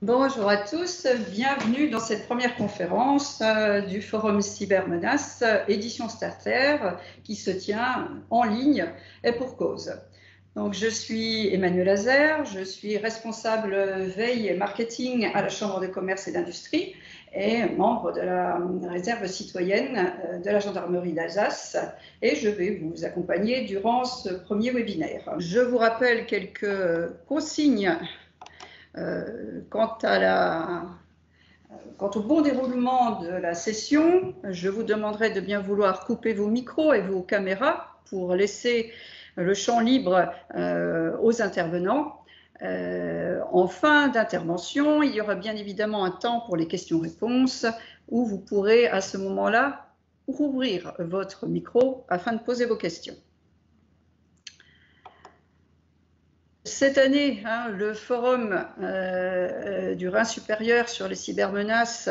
Bonjour à tous, bienvenue dans cette première conférence du Forum Cybermenaces, édition Starter, qui se tient en ligne et pour cause. Donc, je suis Emmanuel Azer, je suis responsable veille et marketing à la Chambre de commerce et d'industrie et membre de la réserve citoyenne de la gendarmerie d'Alsace, et je vais vous accompagner durant ce premier webinaire. Je vous rappelle quelques consignes quant au bon déroulement de la session. Je vous demanderai de bien vouloir couper vos micros et vos caméras pour laisser le champ libre aux intervenants. En fin d'intervention, il y aura bien évidemment un temps pour les questions-réponses où vous pourrez à ce moment-là rouvrir votre micro afin de poser vos questions. Cette année, le forum du Rhin supérieur sur les cybermenaces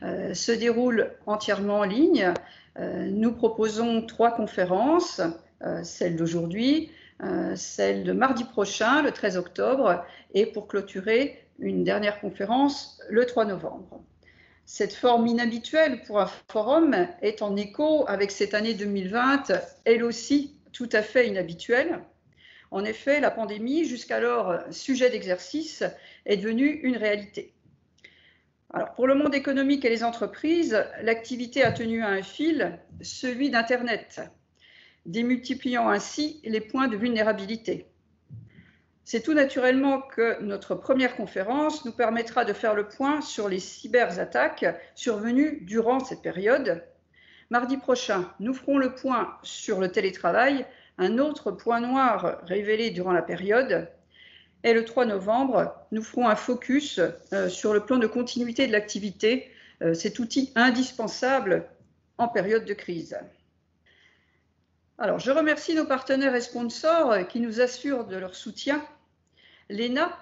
se déroule entièrement en ligne. Nous proposons 3 conférences, celle d'aujourd'hui, celle de mardi prochain, le 13 octobre, et pour clôturer, une dernière conférence le 3 novembre. Cette forme inhabituelle pour un forum est en écho avec cette année 2020, elle aussi tout à fait inhabituelle. En effet, la pandémie, jusqu'alors sujet d'exercice, est devenue une réalité. Alors, pour le monde économique et les entreprises, l'activité a tenu à un fil, celui d'Internet, démultipliant ainsi les points de vulnérabilité. C'est tout naturellement que notre première conférence nous permettra de faire le point sur les cyberattaques survenues durant cette période. Mardi prochain, nous ferons le point sur le télétravail, un autre point noir révélé durant la période. Et le 3 novembre, nous ferons un focus sur le plan de continuité de l'activité, cet outil indispensable en période de crise. Alors, je remercie nos partenaires et sponsors qui nous assurent de leur soutien. L'ENA,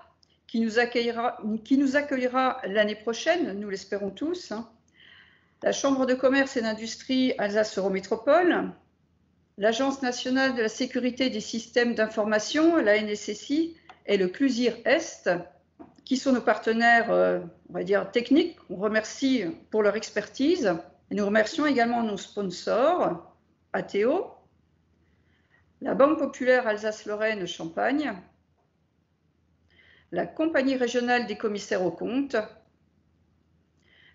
qui nous accueillera l'année prochaine, nous l'espérons tous. La Chambre de commerce et d'industrie Alsace-Eurométropole, l'Agence nationale de la sécurité des systèmes d'information, la NSSI, et le CLUSIR Est, qui sont nos partenaires, on va dire, techniques. On remercie pour leur expertise. Et nous remercions également nos sponsors, ATO, la Banque populaire Alsace-Lorraine Champagne, la Compagnie régionale des commissaires aux comptes,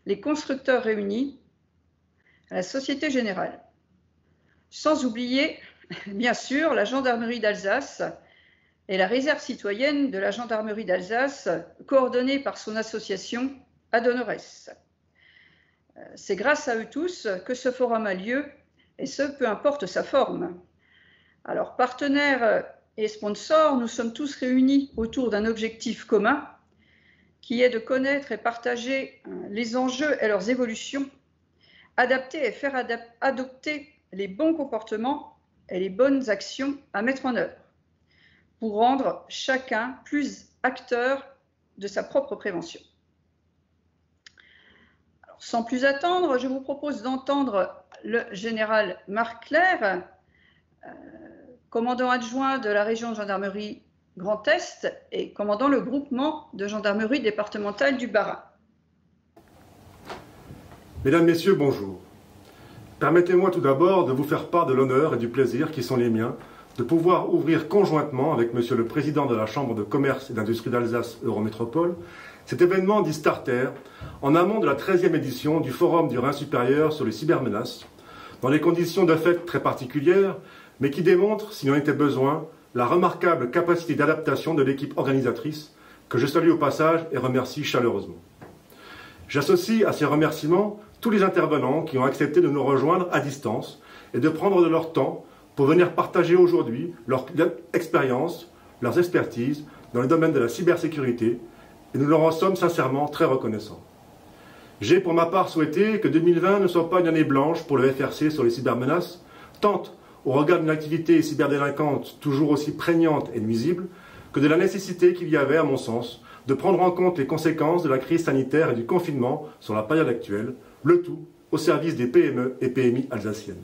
les constructeurs réunis, la Société Générale. Sans oublier, bien sûr, la gendarmerie d'Alsace et la réserve citoyenne de la gendarmerie d'Alsace, coordonnée par son association Adonores. C'est grâce à eux tous que ce forum a lieu, et ce, peu importe sa forme. Alors, partenaires et sponsors, nous sommes tous réunis autour d'un objectif commun, qui est de connaître et partager les enjeux et leurs évolutions, adapter et faire adopter les bons comportements et les bonnes actions à mettre en œuvre pour rendre chacun plus acteur de sa propre prévention. Alors, sans plus attendre, je vous propose d'entendre le général Marc Clerc, commandant adjoint de la région de gendarmerie Grand Est et commandant le groupement de gendarmerie départementale du Bas-Rhin. Mesdames, Messieurs, bonjour. Permettez-moi tout d'abord de vous faire part de l'honneur et du plaisir qui sont les miens de pouvoir ouvrir conjointement avec Monsieur le Président de la Chambre de commerce et d'industrie d'Alsace Eurométropole cet événement dit Starter en amont de la 13e édition du Forum du Rhin supérieur sur les cybermenaces, dans des conditions de fait très particulières, mais qui démontrent, s'il en était besoin, la remarquable capacité d'adaptation de l'équipe organisatrice, que je salue au passage et remercie chaleureusement. J'associe à ces remerciements tous les intervenants qui ont accepté de nous rejoindre à distance et de prendre de leur temps pour venir partager aujourd'hui leur expérience, leurs expertises dans le domaine de la cybersécurité, et nous leur en sommes sincèrement très reconnaissants. J'ai pour ma part souhaité que 2020 ne soit pas une année blanche pour le FRC sur les cybermenaces, tant au regard d'une activité cyberdélinquante toujours aussi prégnante et nuisible, que de la nécessité qu'il y avait, à mon sens, de prendre en compte les conséquences de la crise sanitaire et du confinement sur la période actuelle, le tout au service des PME et PMI alsaciennes.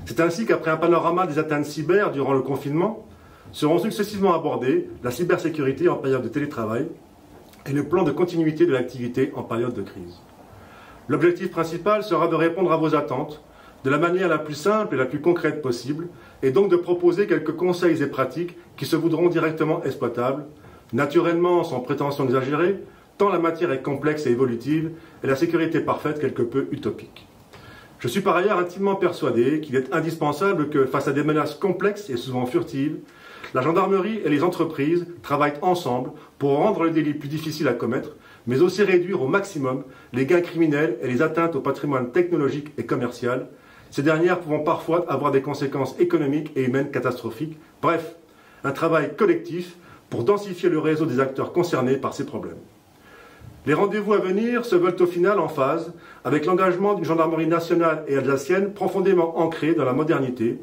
C'est ainsi qu'après un panorama des atteintes cyber durant le confinement, seront successivement abordées la cybersécurité en période de télétravail et le plan de continuité de l'activité en période de crise. L'objectif principal sera de répondre à vos attentes de la manière la plus simple et la plus concrète possible, et donc de proposer quelques conseils et pratiques qui se voudront directement exploitables, naturellement sans prétention exagérée, tant la matière est complexe et évolutive, et la sécurité parfaite quelque peu utopique. Je suis par ailleurs intimement persuadé qu'il est indispensable que, face à des menaces complexes et souvent furtives, la gendarmerie et les entreprises travaillent ensemble pour rendre le délit plus difficile à commettre, mais aussi réduire au maximum les gains criminels et les atteintes au patrimoine technologique et commercial, ces dernières pouvant parfois avoir des conséquences économiques et humaines catastrophiques. Bref, un travail collectif pour densifier le réseau des acteurs concernés par ces problèmes. Les rendez-vous à venir se veulent au final en phase avec l'engagement d'une gendarmerie nationale et alsacienne profondément ancrée dans la modernité,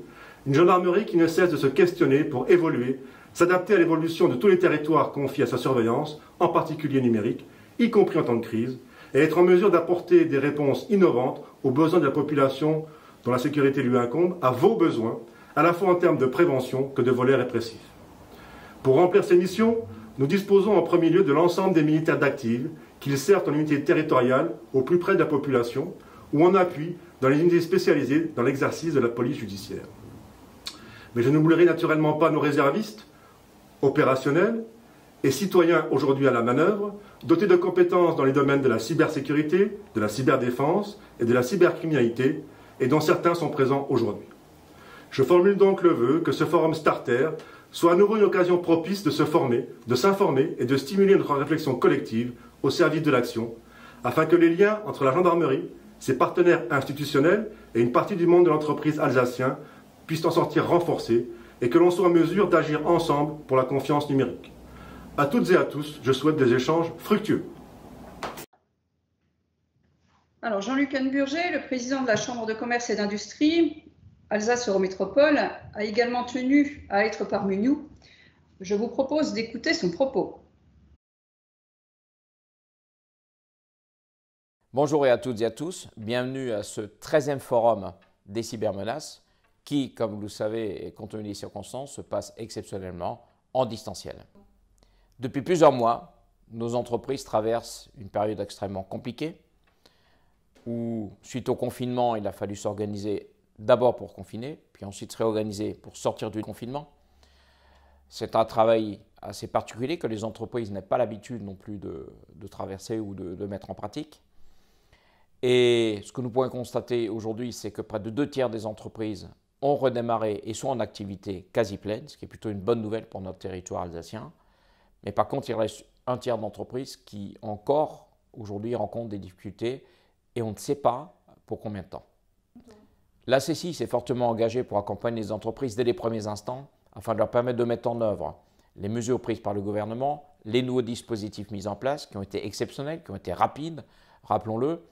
une gendarmerie qui ne cesse de se questionner pour évoluer, s'adapter à l'évolution de tous les territoires confiés à sa surveillance, en particulier numérique, y compris en temps de crise, et être en mesure d'apporter des réponses innovantes aux besoins de la population dont la sécurité lui incombe, à vos besoins, à la fois en termes de prévention que de volets répressifs. Pour remplir ces missions, nous disposons en premier lieu de l'ensemble des militaires d'active, qu'ils servent en unité territoriale, au plus près de la population, ou en appui dans les unités spécialisées dans l'exercice de la police judiciaire. Mais je n'oublierai naturellement pas nos réservistes, opérationnels et citoyens aujourd'hui à la manœuvre, dotés de compétences dans les domaines de la cybersécurité, de la cyberdéfense et de la cybercriminalité, et dont certains sont présents aujourd'hui. Je formule donc le vœu que ce forum Starter soit à nouveau une occasion propice de se former, de s'informer et de stimuler notre réflexion collective au service de l'action, afin que les liens entre la gendarmerie, ses partenaires institutionnels et une partie du monde de l'entreprise alsacien puissent en sortir renforcés et que l'on soit en mesure d'agir ensemble pour la confiance numérique. À toutes et à tous, je souhaite des échanges fructueux. Alors, Jean-Luc Hannburger, le président de la Chambre de commerce et d'industrie Alsace-Eurométropole, a également tenu à être parmi nous. Je vous propose d'écouter son propos. Bonjour à toutes et à tous, bienvenue à ce 13e forum des cybermenaces qui, comme vous le savez et compte tenu des circonstances, se passe exceptionnellement en distanciel. Depuis plusieurs mois, nos entreprises traversent une période extrêmement compliquée où, suite au confinement, il a fallu s'organiser d'abord pour confiner, puis ensuite se réorganiser pour sortir du confinement. C'est un travail assez particulier que les entreprises n'aient pas l'habitude non plus de traverser ou de mettre en pratique. Et ce que nous pouvons constater aujourd'hui, c'est que près de 2/3 des entreprises ont redémarré et sont en activité quasi pleine, ce qui est plutôt une bonne nouvelle pour notre territoire alsacien. Mais par contre, il reste 1/3 d'entreprises qui encore aujourd'hui rencontrent des difficultés et on ne sait pas pour combien de temps. La CCI s'est fortement engagée pour accompagner les entreprises dès les premiers instants afin de leur permettre de mettre en œuvre les mesures prises par le gouvernement, les nouveaux dispositifs mis en place qui ont été exceptionnels, qui ont été rapides, rappelons-le,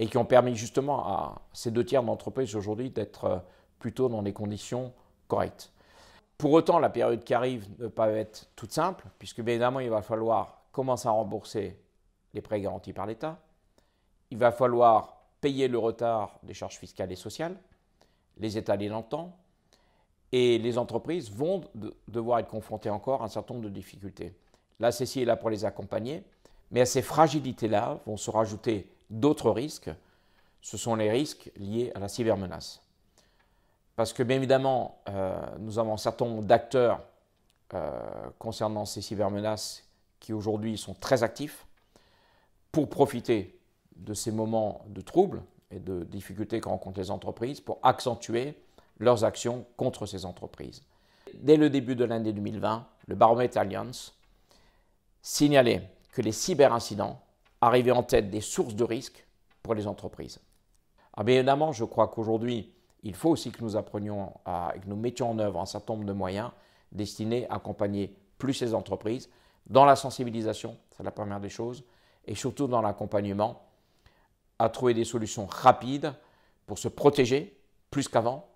et qui ont permis justement à ces 2/3 d'entreprises aujourd'hui d'être plutôt dans des conditions correctes. Pour autant, la période qui arrive ne va pas être toute simple, puisque bien évidemment, il va falloir commencer à rembourser les prêts garantis par l'État. Il va falloir payer le retard des charges fiscales et sociales, les étaler dans le temps, et les entreprises vont devoir être confrontées encore à un certain nombre de difficultés. La CCI est là pour les accompagner, mais à ces fragilités-là vont se rajouter d'autres risques. Ce sont les risques liés à la cybermenace. Parce que bien évidemment, nous avons un certain nombre d'acteurs concernant ces cybermenaces qui aujourd'hui sont très actifs pour profiter de ces moments de troubles et de difficultés que rencontrent les entreprises pour accentuer leurs actions contre ces entreprises. Dès le début de l'année 2020, le Barometer Alliance signalait que les cyberincidents arrivaient en tête des sources de risques pour les entreprises. Alors bien évidemment, je crois qu'aujourd'hui, il faut aussi que nous apprenions et que nous mettions en œuvre un certain nombre de moyens destinés à accompagner plus ces entreprises dans la sensibilisation, c'est la première des choses, et surtout dans l'accompagnement, à trouver des solutions rapides pour se protéger plus qu'avant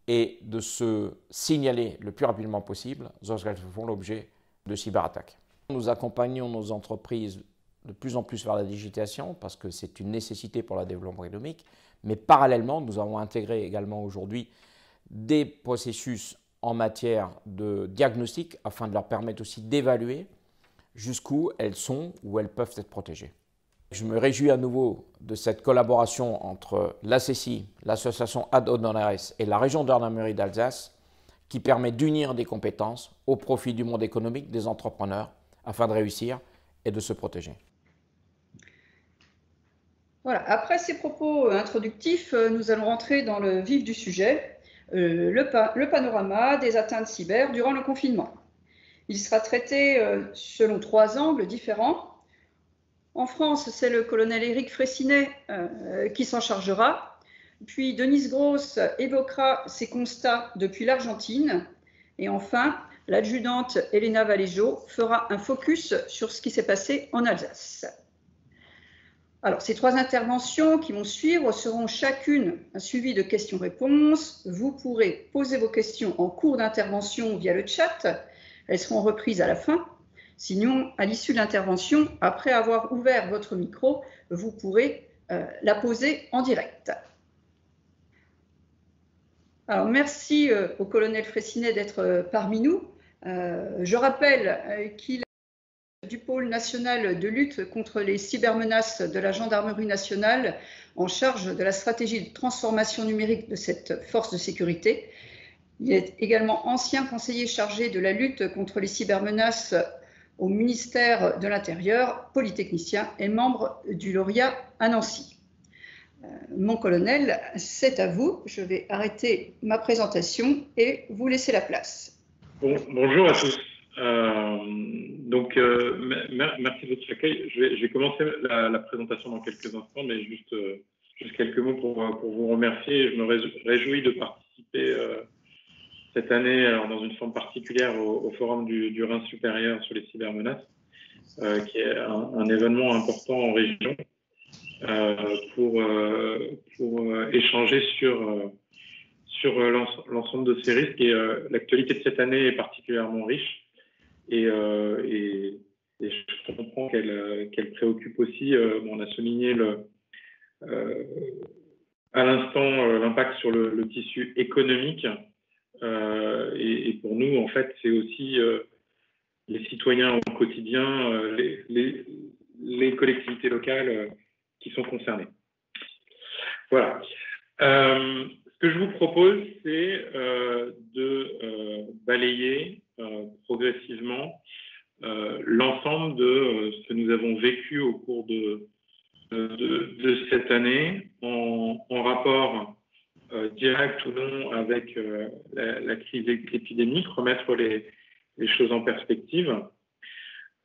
et de se signaler le plus rapidement possible lorsqu'elles font l'objet de cyberattaques. Nous accompagnons nos entreprises de plus en plus vers la digitalisation parce que c'est une nécessité pour le développement économique, mais parallèlement, nous avons intégré également aujourd'hui des processus en matière de diagnostic afin de leur permettre aussi d'évaluer jusqu'où elles sont ou elles peuvent être protégées. Je me réjouis à nouveau de cette collaboration entre l'ACECI, l'association Ad Honoraris et la région gendarmerie d'Alsace qui permet d'unir des compétences au profit du monde économique, des entrepreneurs, afin de réussir et de se protéger. Voilà. Après ces propos introductifs, nous allons rentrer dans le vif du sujet, le panorama des atteintes cyber durant le confinement. Il sera traité selon 3 angles différents. En France, c'est le colonel Éric Fraissinet qui s'en chargera. Puis Denise Gross évoquera ses constats depuis l'Argentine. Et enfin, l'adjudante Elena Valéjo fera un focus sur ce qui s'est passé en Alsace. Alors, ces 3 interventions qui vont suivre seront chacune suivies de questions-réponses. Vous pourrez poser vos questions en cours d'intervention via le chat. Elles seront reprises à la fin. Sinon, à l'issue de l'intervention, après avoir ouvert votre micro, vous pourrez la poser en direct. Alors, merci au colonel Fraissinet d'être parmi nous. Je rappelle qu'il est du pôle national de lutte contre les cybermenaces de la gendarmerie nationale en charge de la stratégie de transformation numérique de cette force de sécurité. Il est également ancien conseiller chargé de la lutte contre les cybermenaces au ministère de l'Intérieur, polytechnicien et membre du lauréat à Nancy. Mon colonel, c'est à vous. Je vais arrêter ma présentation et vous laisser la place. Bonjour à tous. Merci de votre accueil. Je vais commencer la présentation dans quelques instants, mais juste quelques mots pour vous remercier. Je me réjouis de participer cette année dans une forme particulière au Forum du Rhin supérieur sur les cybermenaces, qui est un événement important en région pour échanger sur l'ensemble de ces risques. Et l'actualité de cette année est particulièrement riche et je comprends qu'elle préoccupe aussi. On a souligné à l'instant l'impact sur le tissu économique. Et pour nous, en fait, c'est aussi les citoyens au quotidien, les collectivités locales qui sont concernées. Voilà. Ce que je vous propose, c'est de balayer progressivement l'ensemble de ce que nous avons vécu au cours de cette année en rapport direct ou non avec la crise épidémique, remettre les choses en perspective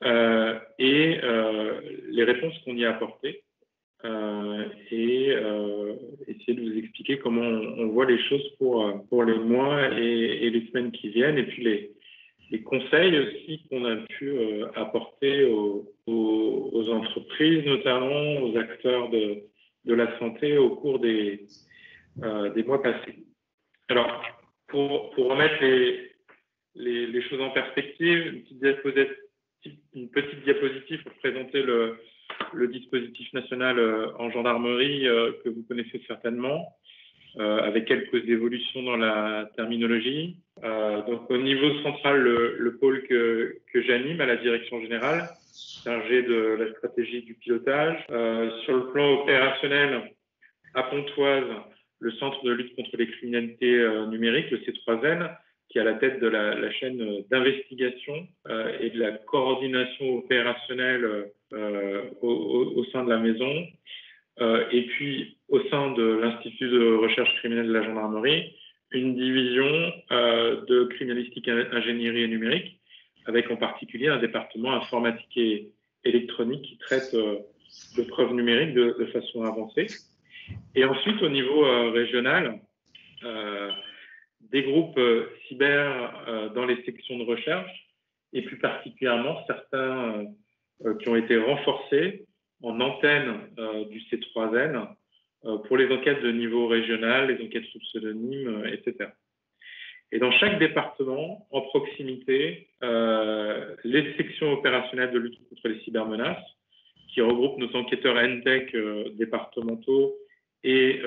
et les réponses qu'on y a apportées et essayer de vous expliquer comment on voit les choses pour les mois et les semaines qui viennent, et puis les conseils aussi qu'on a pu apporter aux entreprises, notamment aux acteurs de la santé au cours des mois passés. Alors, pour remettre les choses en perspective, une petite diapositive pour présenter le dispositif national en gendarmerie que vous connaissez certainement, avec quelques évolutions dans la terminologie. Donc, au niveau central, le pôle que j'anime à la direction générale, chargé de la stratégie du pilotage. Sur le plan opérationnel, à Pontoise, le Centre de lutte contre les criminalités numériques, le C3N, qui est à la tête de la chaîne d'investigation et de la coordination opérationnelle au sein de la maison. Et puis, au sein de l'Institut de recherche criminelle de la gendarmerie, une division de criminalistique, ingénierie et numérique, avec en particulier un département informatique et électronique qui traite de preuves numériques de façon avancée. Et ensuite, au niveau régional, des groupes cyber dans les sections de recherche, et plus particulièrement certains qui ont été renforcés en antenne du C3N pour les enquêtes de niveau régional, les enquêtes sous pseudonyme, etc. Et dans chaque département, en proximité, les sections opérationnelles de lutte contre les cybermenaces, qui regroupent nos enquêteurs NTEC départementaux et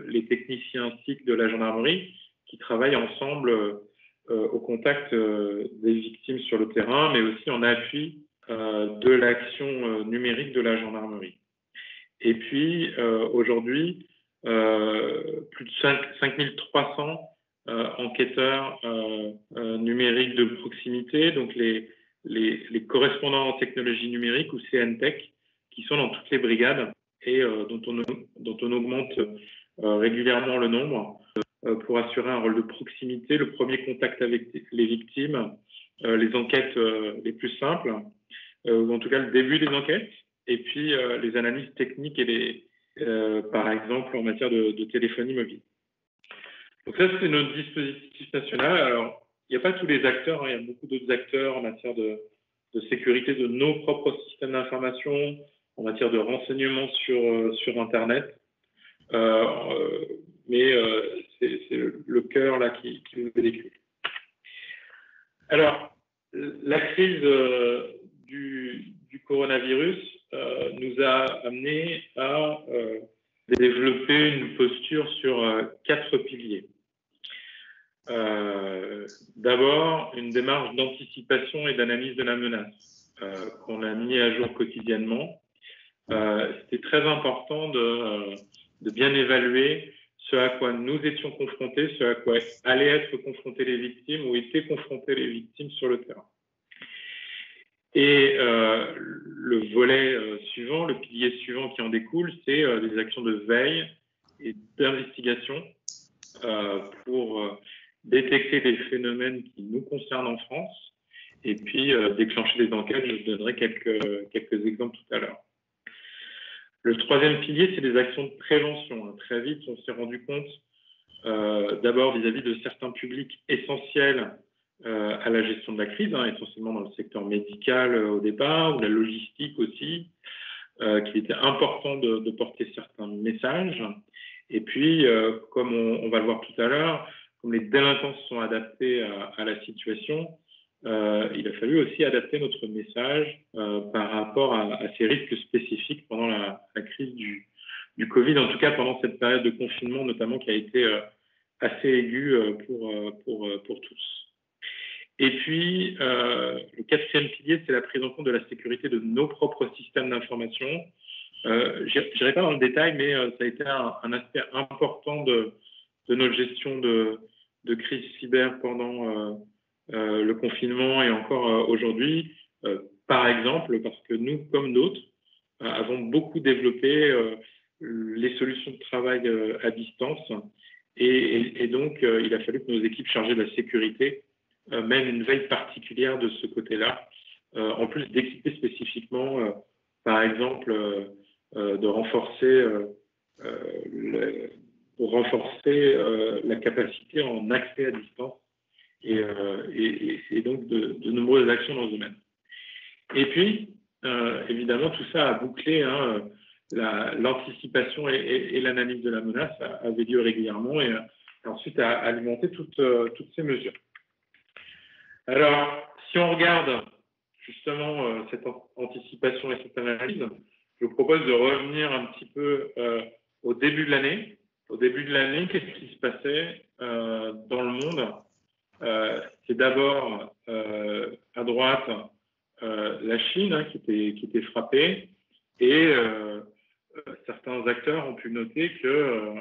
les techniciens SIC de la gendarmerie, qui travaillent ensemble au contact des victimes sur le terrain, mais aussi en appui de l'action numérique de la gendarmerie. Et puis, aujourd'hui, plus de 5300 enquêteurs numériques de proximité, donc les correspondants en technologie numérique ou CNTech, qui sont dans toutes les brigades et dont on augmente régulièrement le nombre pour assurer un rôle de proximité, le premier contact avec les victimes, les enquêtes les plus simples, ou en tout cas le début des enquêtes, et puis les analyses techniques et par exemple en matière de téléphonie mobile. Donc ça, c'est notre dispositif national. Alors, il n'y a pas tous les acteurs, hein, il y a beaucoup d'autres acteurs en matière de sécurité de nos propres systèmes d'information, en matière de renseignement sur Internet. Mais c'est le cœur là qui nous est décrit. Alors, la crise du coronavirus nous a amené à développer une posture sur 4 piliers. D'abord, une démarche d'anticipation et d'analyse de la menace qu'on a mis à jour quotidiennement. C'était très important de bien évaluer ce à quoi nous étions confrontés, ce à quoi allaient être confrontées les victimes ou étaient confrontées les victimes sur le terrain. Et le volet suivant, le pilier suivant qui en découle, c'est des actions de veille et d'investigation pour détecter des phénomènes qui nous concernent en France et puis déclencher des enquêtes. Je vous donnerai quelques exemples tout à l'heure. Le troisième pilier, c'est des actions de prévention. Très vite, on s'est rendu compte, d'abord vis-à-vis de certains publics essentiels à la gestion de la crise, essentiellement dans le secteur médical au départ, ou la logistique aussi, qu'il était important de porter certains messages. Et puis, comme on va le voir tout à l'heure, comme les délinquants sont adaptés à la situation, il a fallu aussi adapter notre message par rapport à ces risques spécifiques pendant la crise du Covid, en tout cas pendant cette période de confinement notamment qui a été assez aiguë pour tous. Et puis, le quatrième pilier, c'est la prise en compte de la sécurité de nos propres systèmes d'information. Je n'irai pas dans le détail, mais ça a été un aspect important de notre gestion de crise cyber pendant le confinement et encore aujourd'hui. Par exemple, parce que nous, comme d'autres, avons beaucoup développé les solutions de travail à distance. Et donc, il a fallu que nos équipes chargées de la sécurité mènent une veille particulière de ce côté-là, en plus d'équiper spécifiquement, par exemple, de renforcer la capacité en accès à distance et donc de nombreuses actions dans ce domaine. Et puis, évidemment, tout ça a bouclé, l'anticipation et l'analyse de la menace avait lieu régulièrement et ensuite a alimenté toutes ces mesures. Alors, si on regarde justement cette anticipation et cette analyse, je vous propose de revenir un petit peu au début de l'année. Au début de l'année, qu'est-ce qui se passait dans le monde? C'est d'abord à droite la Chine qui était frappée et certains acteurs ont pu noter que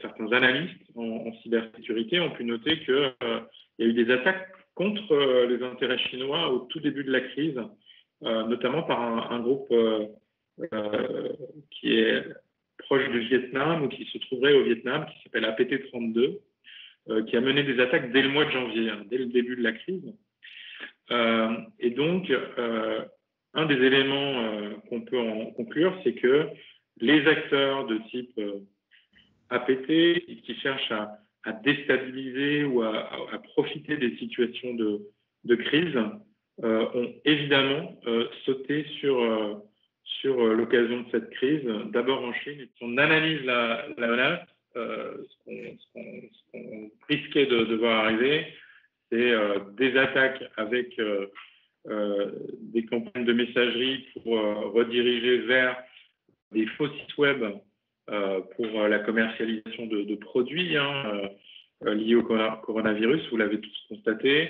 certains analystes en cybersécurité ont pu noter qu'il y a eu des attaques contre les intérêts chinois au tout début de la crise, notamment par un groupe qui est proche du Vietnam ou qui se trouverait au Vietnam, qui s'appelle APT-32, qui a mené des attaques dès le mois de janvier, dès le début de la crise. Et donc, un des éléments qu'on peut en conclure, c'est que les acteurs de type APT qui cherchent à déstabiliser ou à profiter des situations de crise ont évidemment sauté sur l'occasion de cette crise, d'abord en Chine. Et si on analyse la menace, ce qu'on risquait de voir arriver, c'est des attaques avec des campagnes de messagerie pour rediriger vers des faux sites web pour la commercialisation de produits liés au coronavirus, vous l'avez tous constaté,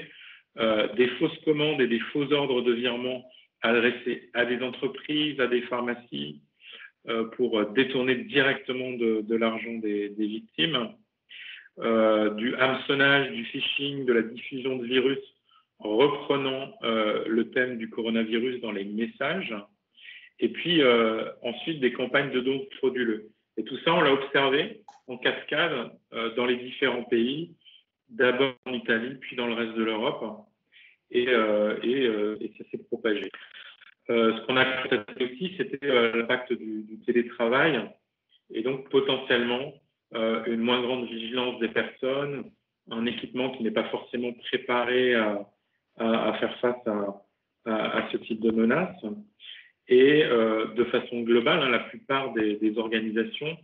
des fausses commandes et des faux ordres de virement adressés à des entreprises, à des pharmacies, pour détourner directement de l'argent des victimes, du hameçonnage, du phishing, de la diffusion de virus, en reprenant le thème du coronavirus dans les messages, et puis ensuite des campagnes de dons frauduleux. Et tout ça, on l'a observé en cascade dans les différents pays, d'abord en Italie, puis dans le reste de l'Europe, et ça s'est propagé. Ce qu'on a constaté aussi, c'était l'impact du télétravail, et donc potentiellement une moins grande vigilance des personnes, un équipement qui n'est pas forcément préparé à faire face à ce type de menaces. Et de façon globale, hein, la plupart des organisations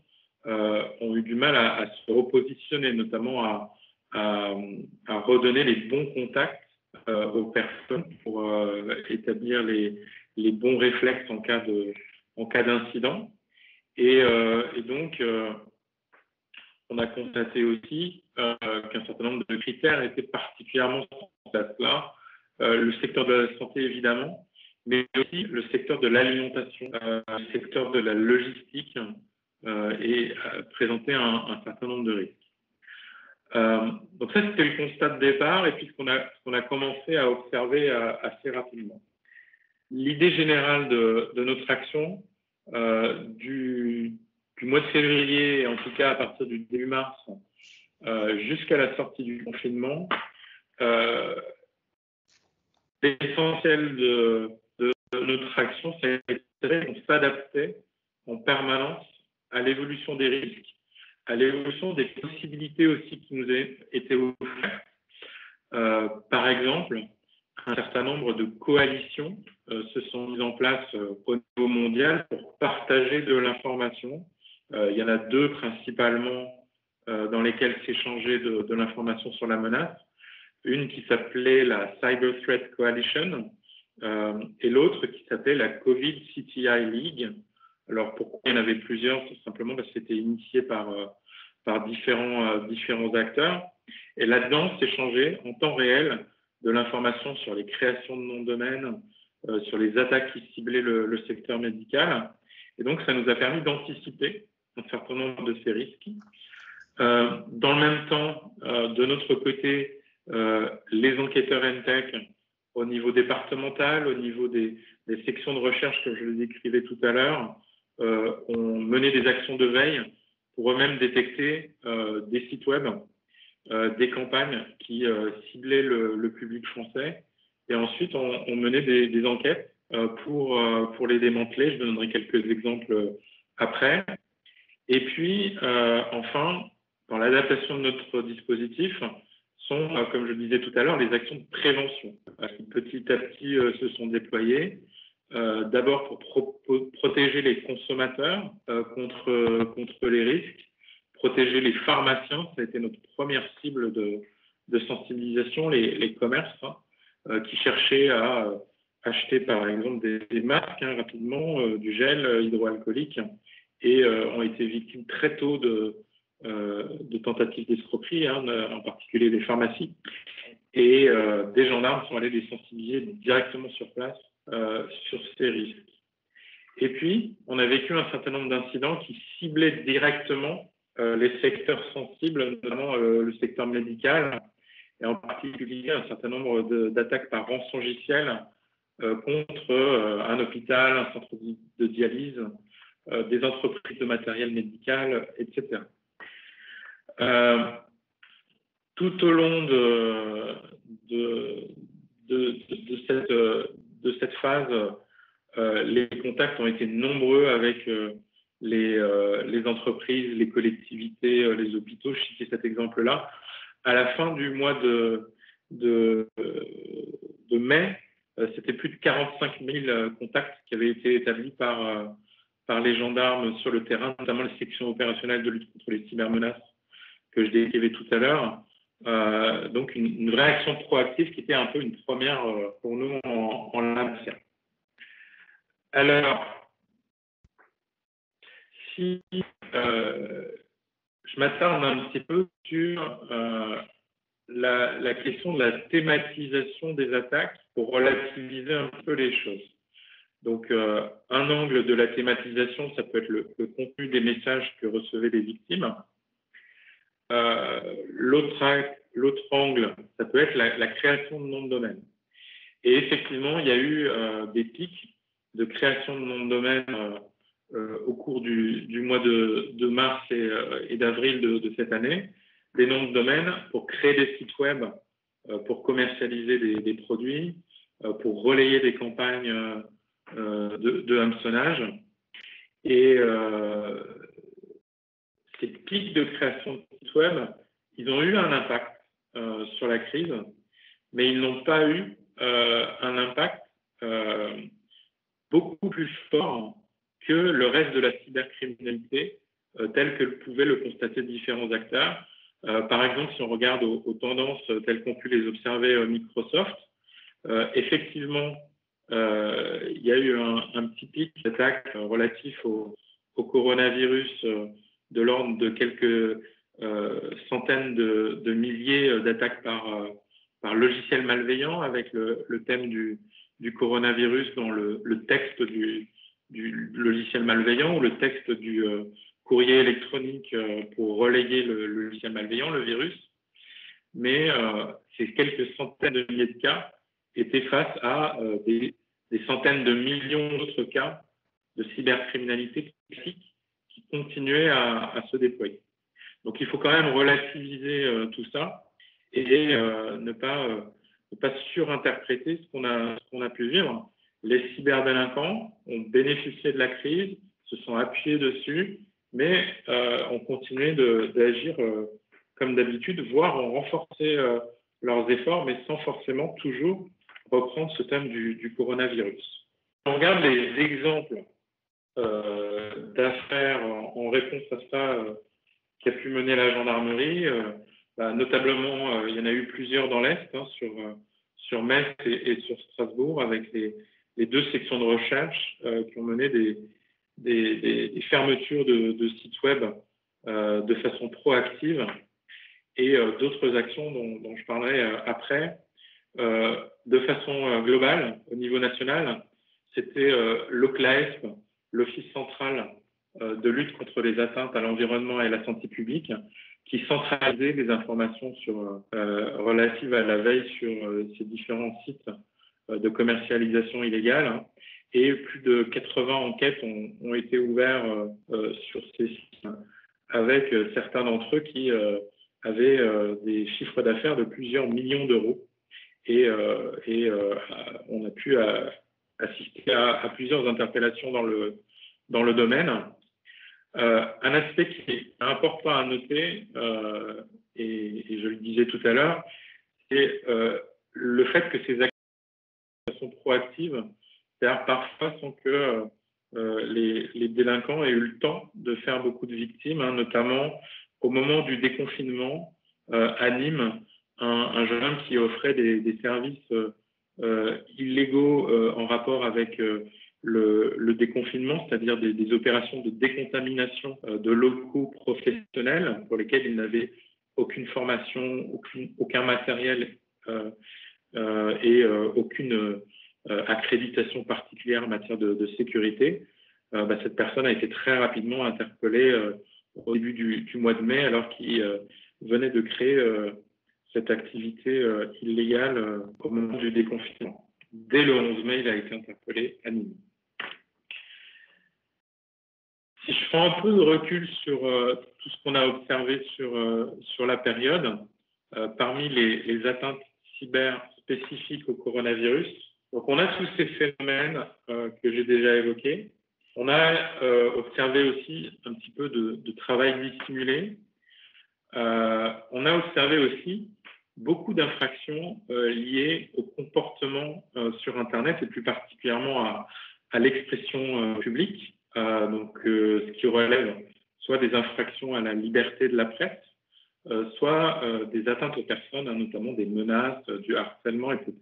ont eu du mal à se repositionner, notamment à redonner les bons contacts aux personnes pour établir les bons réflexes en cas d'incident. Et donc, on a constaté aussi qu'un certain nombre de critères étaient particulièrement en place là. Le secteur de la santé, évidemment, mais aussi le secteur de l'alimentation, le secteur de la logistique et présenter un certain nombre de risques. Donc ça, c'était le constat de départ et puis ce qu'on a commencé à observer assez rapidement. L'idée générale de notre action, du mois de février, en tout cas à partir du début mars, jusqu'à la sortie du confinement, l'essentiel de notre action, c'est qu'on s'adaptait en permanence à l'évolution des risques, à l'évolution des possibilités aussi qui nous étaient offertes. Par exemple, un certain nombre de coalitions se sont mises en place au niveau mondial pour partager de l'information. Il y en a deux principalement dans lesquelles s'échangeait de l'information sur la menace. Une qui s'appelait la Cyber Threat Coalition et l'autre qui s'appelait la COVID CTI League. Alors pourquoi il y en avait plusieurs? Tout simplement parce que c'était initié par différents acteurs. Et là-dedans, s'échangeait en temps réel de l'information sur les créations de noms de domaine, sur les attaques qui ciblaient le secteur médical. Et donc, ça nous a permis d'anticiper un certain nombre de ces risques. Dans le même temps, de notre côté, les enquêteurs NTech, au niveau départemental, au niveau des sections de recherche, comme je le décrivais tout à l'heure, ont mené des actions de veille pour eux-mêmes détecter des sites web, des campagnes qui ciblaient le public français. Et ensuite, on menait des enquêtes pour les démanteler. Je donnerai quelques exemples après. Et puis, enfin, dans l'adaptation de notre dispositif, sont, comme je le disais tout à l'heure, les actions de prévention qui petit à petit se sont déployées. D'abord pour protéger les consommateurs contre les risques, protéger les pharmaciens, ça a été notre première cible de sensibilisation, les commerces qui cherchaient à acheter par exemple des masques rapidement, du gel hydroalcoolique et ont été victimes très tôt de tentatives d'escroquerie, en particulier des pharmacies. Et des gendarmes sont allés les sensibiliser directement sur place sur ces risques. Et puis, on a vécu un certain nombre d'incidents qui ciblaient directement les secteurs sensibles, notamment le secteur médical, et en particulier un certain nombre d'attaques par rançongiciel contre un hôpital, un centre de dialyse, des entreprises de matériel médical, etc. Tout au long de cette phase, les contacts ont été nombreux avec les entreprises, les collectivités, les hôpitaux. Je citais cet exemple-là. À la fin du mois de mai, c'était plus de 45 000 contacts qui avaient été établis par les gendarmes sur le terrain, notamment les sections opérationnelles de lutte contre les cybermenaces que je décrivais tout à l'heure. Donc une vraie action proactive qui était un peu une première pour nous en la matière. Alors, si je m'attarde un petit peu sur la question de la thématisation des attaques pour relativiser un peu les choses. Donc, un angle de la thématisation, ça peut être le contenu des messages que recevaient les victimes. L'autre angle, ça peut être la création de noms de domaine. Et effectivement, il y a eu des pics de création de noms de domaine au cours du mois de mars et d'avril de cette année. Des noms de domaine pour créer des sites web, pour commercialiser des produits, pour relayer des campagnes de hameçonnage. Et ces pics de création de sites web, ils ont eu un impact sur la crise, mais ils n'ont pas eu un impact beaucoup plus fort que le reste de la cybercriminalité tel que pouvaient le constater différents acteurs. Par exemple, si on regarde aux tendances telles qu'ont pu les observer Microsoft, effectivement, il y a eu un petit pic d'attaques relatif au coronavirus de l'ordre de quelques centaines de milliers d'attaques par logiciel malveillant, avec le thème du coronavirus dans le texte du logiciel malveillant, ou le texte du courrier électronique pour relayer le logiciel malveillant, le virus. Mais ces quelques centaines de milliers de cas étaient face à des centaines de millions d'autres cas de cybercriminalité classique qui continuaient à se déployer. Donc il faut quand même relativiser tout ça et ne pas surinterpréter ce qu'on a pu vivre. Les cyberdélinquants ont bénéficié de la crise, se sont appuyés dessus, mais ont continué d'agir comme d'habitude, voire ont renforcé leurs efforts, mais sans forcément toujours reprendre ce thème du coronavirus. On regarde les exemples d'affaires en réponse à ça qu'a pu mener la gendarmerie. Notablement, il y en a eu plusieurs dans l'Est, sur Metz et sur Strasbourg, avec les deux sections de recherche qui ont mené des fermetures de sites web de façon proactive, et d'autres actions dont je parlerai après. De façon globale, au niveau national, c'était l'OCLAESP, l'Office central de lutte contre les atteintes à l'environnement et à la santé publique, qui centralisait les informations relatives à la veille sur ces différents sites de commercialisation illégale. Et plus de 80 enquêtes ont été ouvertes sur ces sites, avec certains d'entre eux qui avaient des chiffres d'affaires de plusieurs millions d'euros. Et on a pu assister à plusieurs interpellations dans le domaine. Un aspect qui est important à noter, et je le disais tout à l'heure, c'est le fait que ces actions sont proactives, c'est-à-dire parfois sans que les délinquants aient eu le temps de faire beaucoup de victimes, notamment au moment du déconfinement à Nîmes, un jeune homme qui offrait des services illégaux en rapport avec le déconfinement, c'est-à-dire des opérations de décontamination de locaux professionnels pour lesquels il n'avait aucune formation, aucun matériel et aucune accréditation particulière en matière de sécurité. Cette personne a été très rapidement interpellée au début du mois de mai, alors qu'il venait de créer cette activité illégale au moment du déconfinement. Dès le 11 mai, il a été interpellé à Nîmes. Si je prends un peu de recul sur tout ce qu'on a observé sur la période, parmi les atteintes cyber spécifiques au coronavirus, donc on a tous ces phénomènes que j'ai déjà évoqués. On a observé aussi un petit peu de travail dissimulé. On a observé aussi beaucoup d'infractions liées au comportement sur Internet, et plus particulièrement à l'expression publique, ce qui relève soit des infractions à la liberté de la presse, soit des atteintes aux personnes, notamment des menaces, du harcèlement, etc.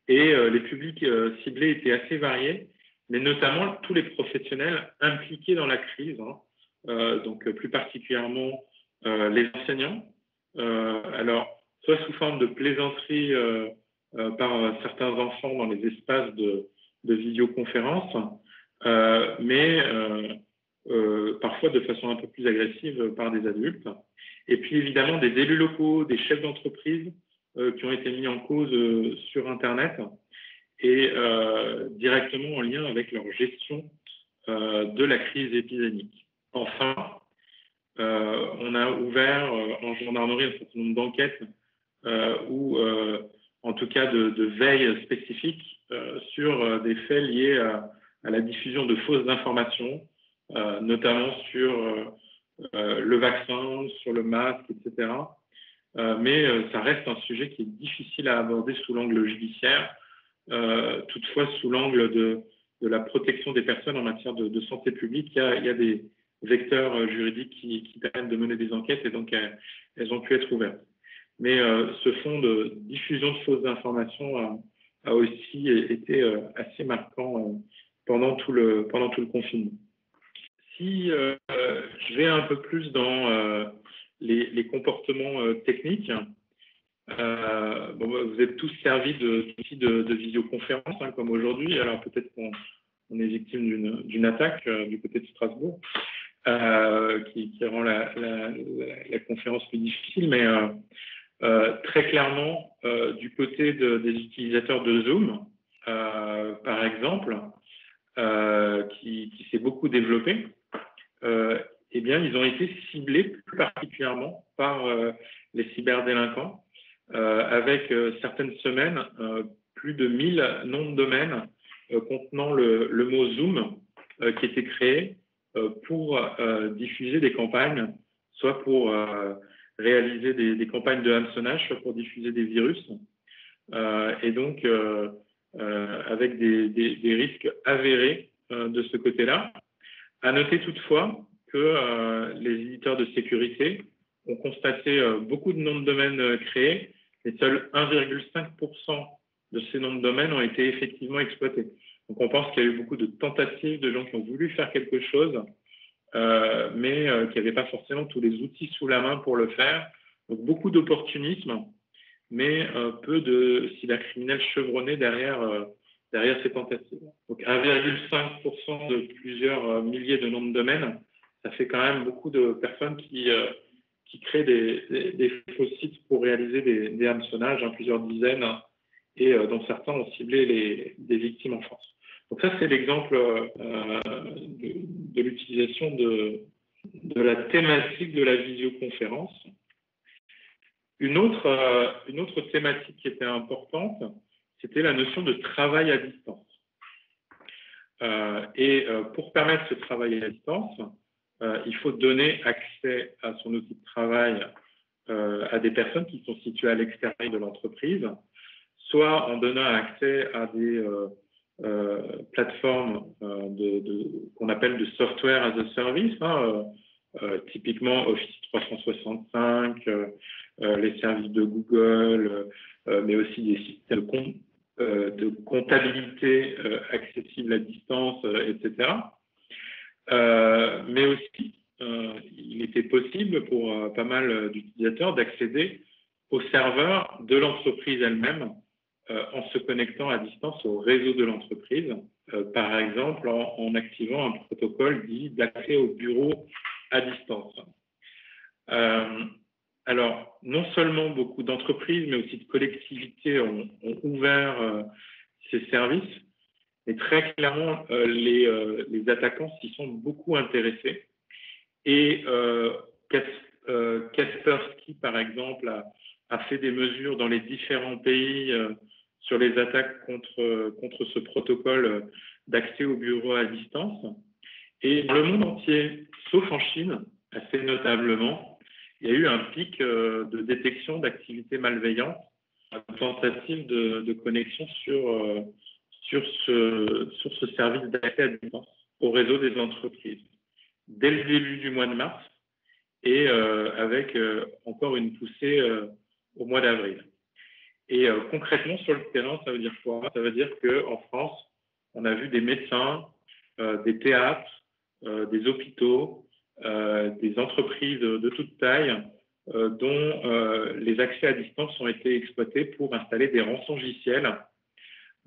Et les publics ciblés étaient assez variés, mais notamment tous les professionnels impliqués dans la crise, donc plus particulièrement les enseignants, alors soit sous forme de plaisanterie par certains enfants dans les espaces visioconférence, mais parfois de façon un peu plus agressive par des adultes. Et puis évidemment des élus locaux, des chefs d'entreprise qui ont été mis en cause sur Internet et directement en lien avec leur gestion de la crise épidémique. Enfin, on a ouvert en gendarmerie un certain nombre d'enquêtes ou en tout cas de veille spécifique sur des faits liés à la diffusion de fausses informations, notamment sur le vaccin, sur le masque, etc. Mais ça reste un sujet qui est difficile à aborder sous l'angle judiciaire, toutefois sous l'angle de la protection des personnes en matière de santé publique. Il y a des vecteurs juridiques qui permettent de mener des enquêtes et donc elles ont pu être ouvertes. Mais ce fond de diffusion de fausses informations a aussi été assez marquant pendant tout le confinement. Si je vais un peu plus dans les comportements techniques, vous êtes tous servis d'outils de visioconférence, hein, comme aujourd'hui. Alors peut-être qu'on est victime d'une attaque du côté de Strasbourg qui rend la conférence plus difficile, mais très clairement, du côté des utilisateurs de Zoom, par exemple, qui s'est beaucoup développé, eh bien, ils ont été ciblés plus particulièrement par les cyberdélinquants, avec certaines semaines plus de 1000 noms de domaines contenant le mot Zoom qui était créé pour diffuser des campagnes, soit pour réaliser des campagnes de hameçonnage, soit pour diffuser des virus, et donc avec des risques avérés de ce côté-là. À noter toutefois que les éditeurs de sécurité ont constaté beaucoup de noms de domaines créés, et seuls 1,5% de ces noms de domaines ont été effectivement exploités. Donc on pense qu'il y a eu beaucoup de tentatives de gens qui ont voulu faire quelque chose, mais qui n'avaient pas forcément tous les outils sous la main pour le faire. Donc beaucoup d'opportunisme, mais peu de cybercriminels chevronnés derrière ces tentatives. Donc 1,5% de plusieurs milliers de noms de domaines, ça fait quand même beaucoup de personnes qui créent des faux sites pour réaliser des hameçonnages, plusieurs dizaines, et dont certains ont ciblé des victimes en France. Donc ça, c'est l'exemple de l'utilisation de la thématique de la visioconférence. Une autre thématique qui était importante, c'était la notion de travail à distance. Pour permettre ce travail à distance, il faut donner accès à son outil de travail à des personnes qui sont situées à l'extérieur de l'entreprise, soit en donnant accès à des plateformes qu'on appelle de software as a service, typiquement Office 365, les services de Google, mais aussi des systèmes de comptabilité accessibles à distance, etc. Mais aussi, il était possible pour pas mal d'utilisateurs d'accéder aux serveurs de l'entreprise elle-même en se connectant à distance au réseau de l'entreprise, par exemple en activant un protocole dit d'accès au bureau à distance. Alors, non seulement beaucoup d'entreprises, mais aussi de collectivités ont ouvert ces services, et très clairement, les attaquants s'y sont beaucoup intéressés. Et Kaspersky, par exemple, a fait des mesures dans les différents pays sur les attaques contre ce protocole d'accès au bureau à distance. Et dans le monde entier, sauf en Chine, assez notablement, il y a eu un pic de détection d'activités malveillantes, une tentative de connexion sur ce service d'accès à distance au réseau des entreprises. Dès le début du mois de mars et avec encore une poussée au mois d'avril. Et concrètement, sur le terrain, ça veut dire quoi? Ça veut dire qu'en France, on a vu des médecins, des théâtres, des hôpitaux, des entreprises de toute taille dont les accès à distance ont été exploités pour installer des rançongiciels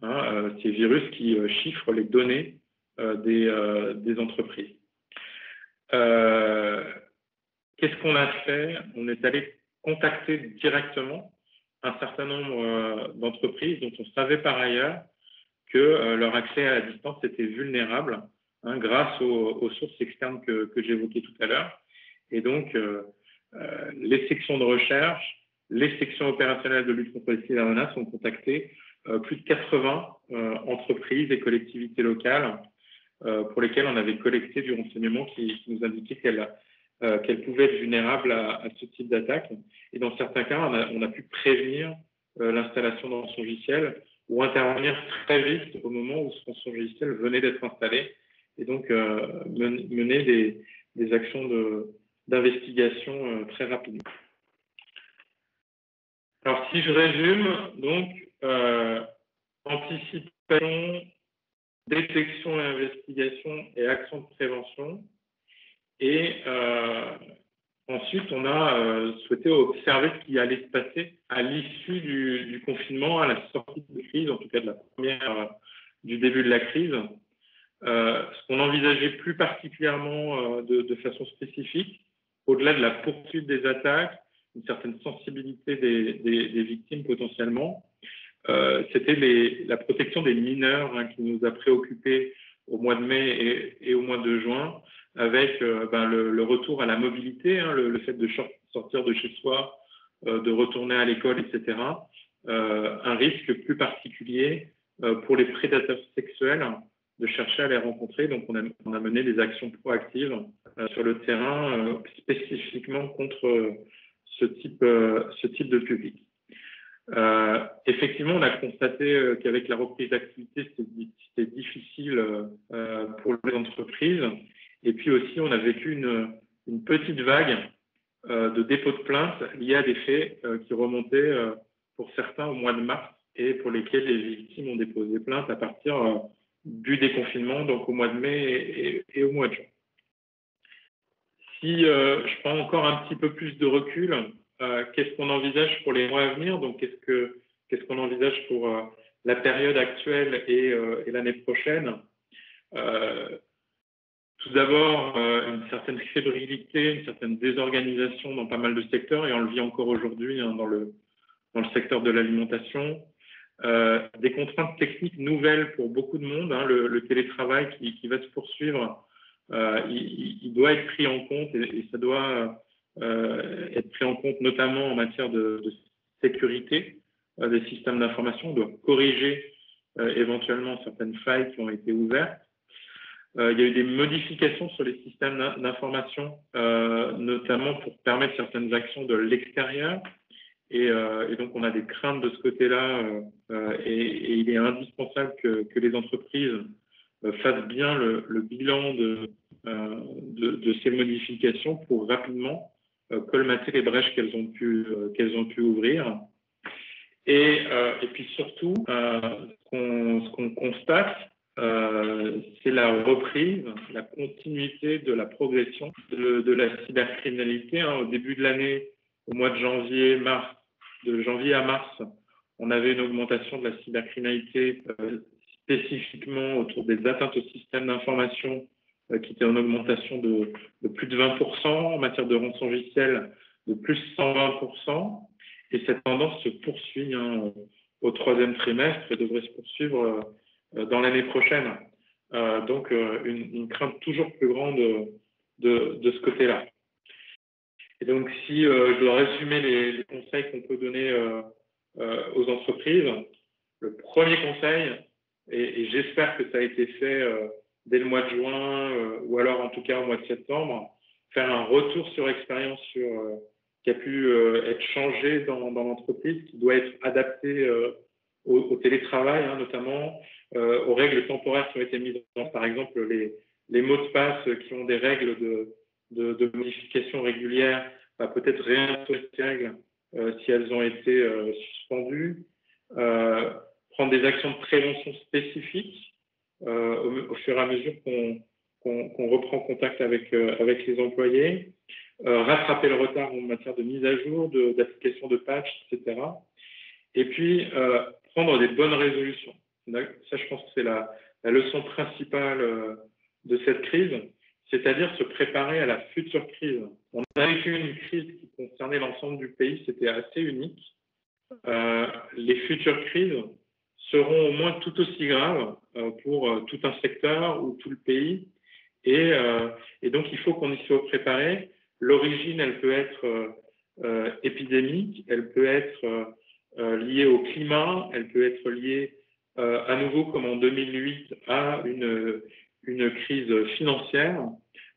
ces virus qui chiffrent les données des entreprises. Qu'est-ce qu'on a fait? On est allé contacter directement un certain nombre d'entreprises dont on savait par ailleurs que leur accès à la distance était vulnérable grâce aux sources externes que j'évoquais tout à l'heure. Et donc, les sections de recherche, les sections opérationnelles de lutte contre les cybermenaces ont contacté plus de 80 entreprises et collectivités locales pour lesquelles on avait collecté du renseignement qui nous indiquait qu'elles pouvaient être vulnérables à ce type d'attaque. Et dans certains cas, on a pu prévenir l'installation de rançongiciel ou intervenir très vite au moment où ce rançongiciel venait d'être installé et donc mener des actions d'investigation très rapidement. Alors, si je résume, donc, anticipation, détection et investigation et action de prévention. Et ensuite, on a souhaité observer ce qui allait se passer à l'issue du confinement, à la sortie de crise, en tout cas de la première, du début de la crise. Ce qu'on envisageait plus particulièrement de façon spécifique, au-delà de la poursuite des attaques, une certaine sensibilité des victimes potentiellement, c'était la protection des mineurs qui nous a préoccupés au mois de mai et au mois de juin, avec le retour à la mobilité, le fait de sortir de chez soi, de retourner à l'école, etc. Un risque plus particulier pour les prédateurs sexuels de chercher à les rencontrer. Donc, on a mené des actions proactives sur le terrain spécifiquement contre ce type de public. Effectivement, on a constaté qu'avec la reprise d'activité, c'était difficile pour les entreprises. Et puis aussi, on a vécu une petite vague de dépôts de plaintes liés à des faits qui remontaient pour certains au mois de mars et pour lesquels les victimes ont déposé plainte à partir du déconfinement, donc au mois de mai et au mois de juin. Si je prends encore un petit peu plus de recul, qu'est-ce qu'on envisage pour les mois à venir? Donc, qu'est-ce qu'on envisage pour la période actuelle et l'année prochaine? Tout d'abord, une certaine fébrilité, une certaine désorganisation dans pas mal de secteurs, et on le vit encore aujourd'hui dans le secteur de l'alimentation. Des contraintes techniques nouvelles pour beaucoup de monde, le télétravail qui va se poursuivre, il doit être pris en compte et ça doit être pris en compte notamment en matière de sécurité des systèmes d'information. On doit corriger éventuellement certaines failles qui ont été ouvertes. Il y a eu des modifications sur les systèmes d'information, notamment pour permettre certaines actions de l'extérieur. Et donc, on a des craintes de ce côté-là et il est indispensable que les entreprises fassent bien le bilan de ces modifications pour rapidement colmater les brèches qu'elles ont pu ouvrir. Et puis surtout, ce qu'on constate, c'est la reprise, la continuité de la progression de la cybercriminalité. Au début de l'année, au mois de janvier à mars, on avait une augmentation de la cybercriminalité spécifiquement autour des atteintes au système d'information qui était en augmentation de plus de 20%, en matière de rançongiciel de plus de 120%. Et cette tendance se poursuit au troisième trimestre et devrait se poursuivre dans l'année prochaine. Donc, une crainte toujours plus grande de ce côté-là. Et donc, si je dois résumer les conseils qu'on peut donner aux entreprises, le premier conseil, et j'espère que ça a été fait dès le mois de juin ou alors en tout cas au mois de septembre, faire un retour sur expérience sur qui a pu être changé dans l'entreprise, qui doit être adapté au télétravail, notamment aux règles temporaires qui ont été mises en place. Par exemple, les mots de passe qui ont des règles de modification régulière, peut-être réinstaurer ces règles si elles ont été suspendues, prendre des actions de prévention spécifiques au fur et à mesure qu'on reprend contact avec les employés, rattraper le retard en matière de mise à jour, d'application de patch, etc. Et puis, prendre des bonnes résolutions. Ça, je pense que c'est la leçon principale de cette crise, c'est-à-dire se préparer à la future crise. On a vécu une crise qui concernait l'ensemble du pays, c'était assez unique. Les futures crises seront au moins tout aussi graves pour tout un secteur ou tout le pays. Et donc, il faut qu'on y soit préparé. L'origine, elle peut être épidémique, elle peut être liée au climat, elle peut être liée à nouveau, comme en 2008, à une crise financière.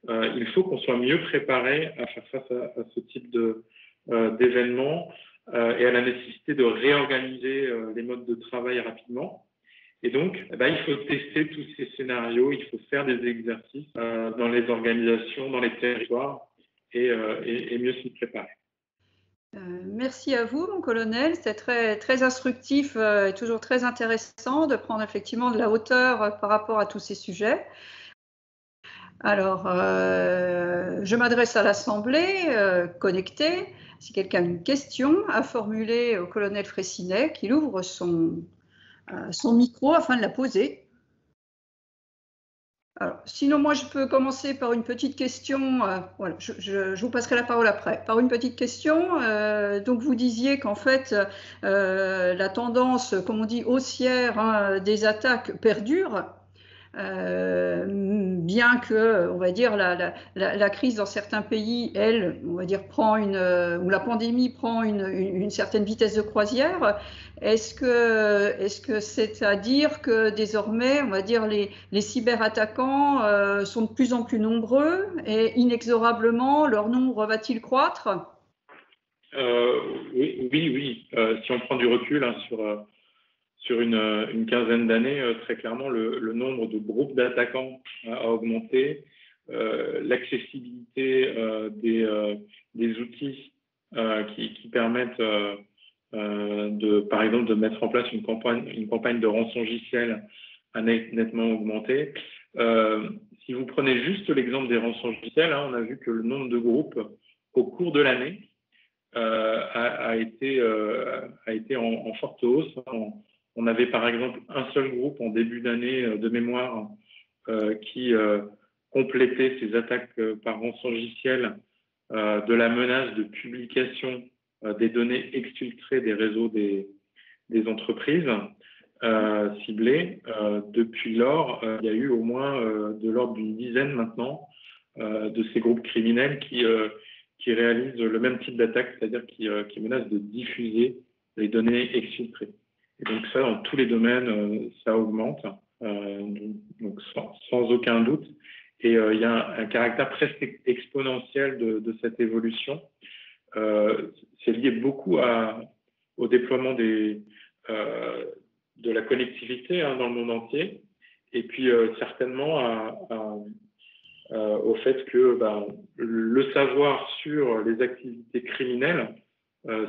Il faut qu'on soit mieux préparé à faire face à ce type d'événements et à la nécessité de réorganiser les modes de travail rapidement. Et donc, il faut tester tous ces scénarios, il faut faire des exercices dans les organisations, dans les territoires et mieux s'y préparer. Merci à vous, mon colonel. C'était très, très instructif et toujours très intéressant de prendre effectivement de la hauteur par rapport à tous ces sujets. Alors, je m'adresse à l'Assemblée connectée. Si quelqu'un a une question à formuler au colonel Fraissinet, qu'il ouvre son micro afin de la poser. Alors, sinon, moi, je peux commencer par une petite question. Voilà, je vous passerai la parole après. Par une petite question. Donc, vous disiez qu'en fait, la tendance, comme on dit, haussière des attaques perdure. Bien que, on va dire, la crise dans certains pays, elle, on va dire, où la pandémie prend une certaine vitesse de croisière, est-ce que c'est à dire que désormais, on va dire, les cyberattaquants sont de plus en plus nombreux et inexorablement, leur nombre va-t-il croître? Oui. Si on prend du recul sur une quinzaine d'années, très clairement, le nombre de groupes d'attaquants a augmenté. L'accessibilité des outils qui permettent, par exemple, de mettre en place une campagne de rançongiciel a nettement augmenté. Si vous prenez juste l'exemple des rançongiciels, on a vu que le nombre de groupes au cours de l'année a été en forte hausse. On avait par exemple un seul groupe en début d'année de mémoire qui complétait ces attaques par rançongiciel de la menace de publication des données exfiltrées des réseaux des entreprises ciblées. Depuis lors, il y a eu au moins de l'ordre d'une dizaine maintenant de ces groupes criminels qui réalisent le même type d'attaque, c'est-à-dire qui menacent de diffuser les données exfiltrées. Et donc ça, dans tous les domaines, ça augmente, donc sans aucun doute. Et il y a un caractère presque exponentiel de cette évolution. C'est lié beaucoup au déploiement de la connectivité dans le monde entier, et puis certainement au fait que le savoir sur les activités criminelles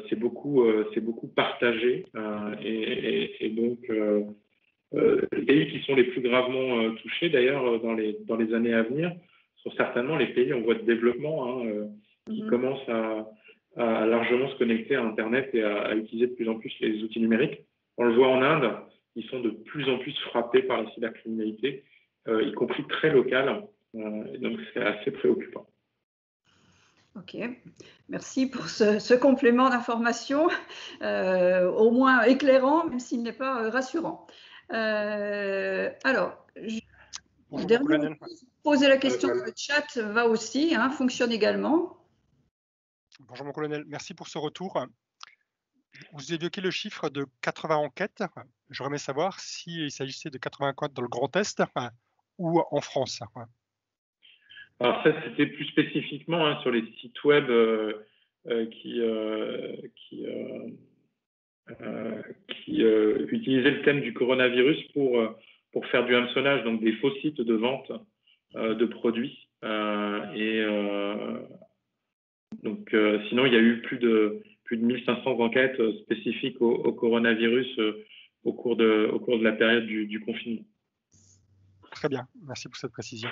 c'est beaucoup partagé et donc les pays qui sont les plus gravement touchés d'ailleurs dans les années à venir sont certainement les pays en voie de développement qui commencent à largement se connecter à Internet et à utiliser de plus en plus les outils numériques. On le voit en Inde, ils sont de plus en plus frappés par la cybercriminalité, y compris très locale, donc c'est assez préoccupant. Ok, merci pour ce complément d'information, au moins éclairant, même s'il n'est pas rassurant. Alors, dernière poser la question, le chat va aussi, fonctionne également. Bonjour mon colonel, merci pour ce retour. Vous évoquez le chiffre de 80 enquêtes. J'aimerais savoir s'il s'agissait de 80 enquêtes dans le Grand Est ou en France. Alors ça, c'était plus spécifiquement sur les sites web qui utilisaient le thème du coronavirus pour faire du hameçonnage, donc des faux sites de vente de produits. Donc sinon, il y a eu plus de 1500 enquêtes spécifiques au coronavirus au cours de la période du confinement. Très bien, merci pour cette précision.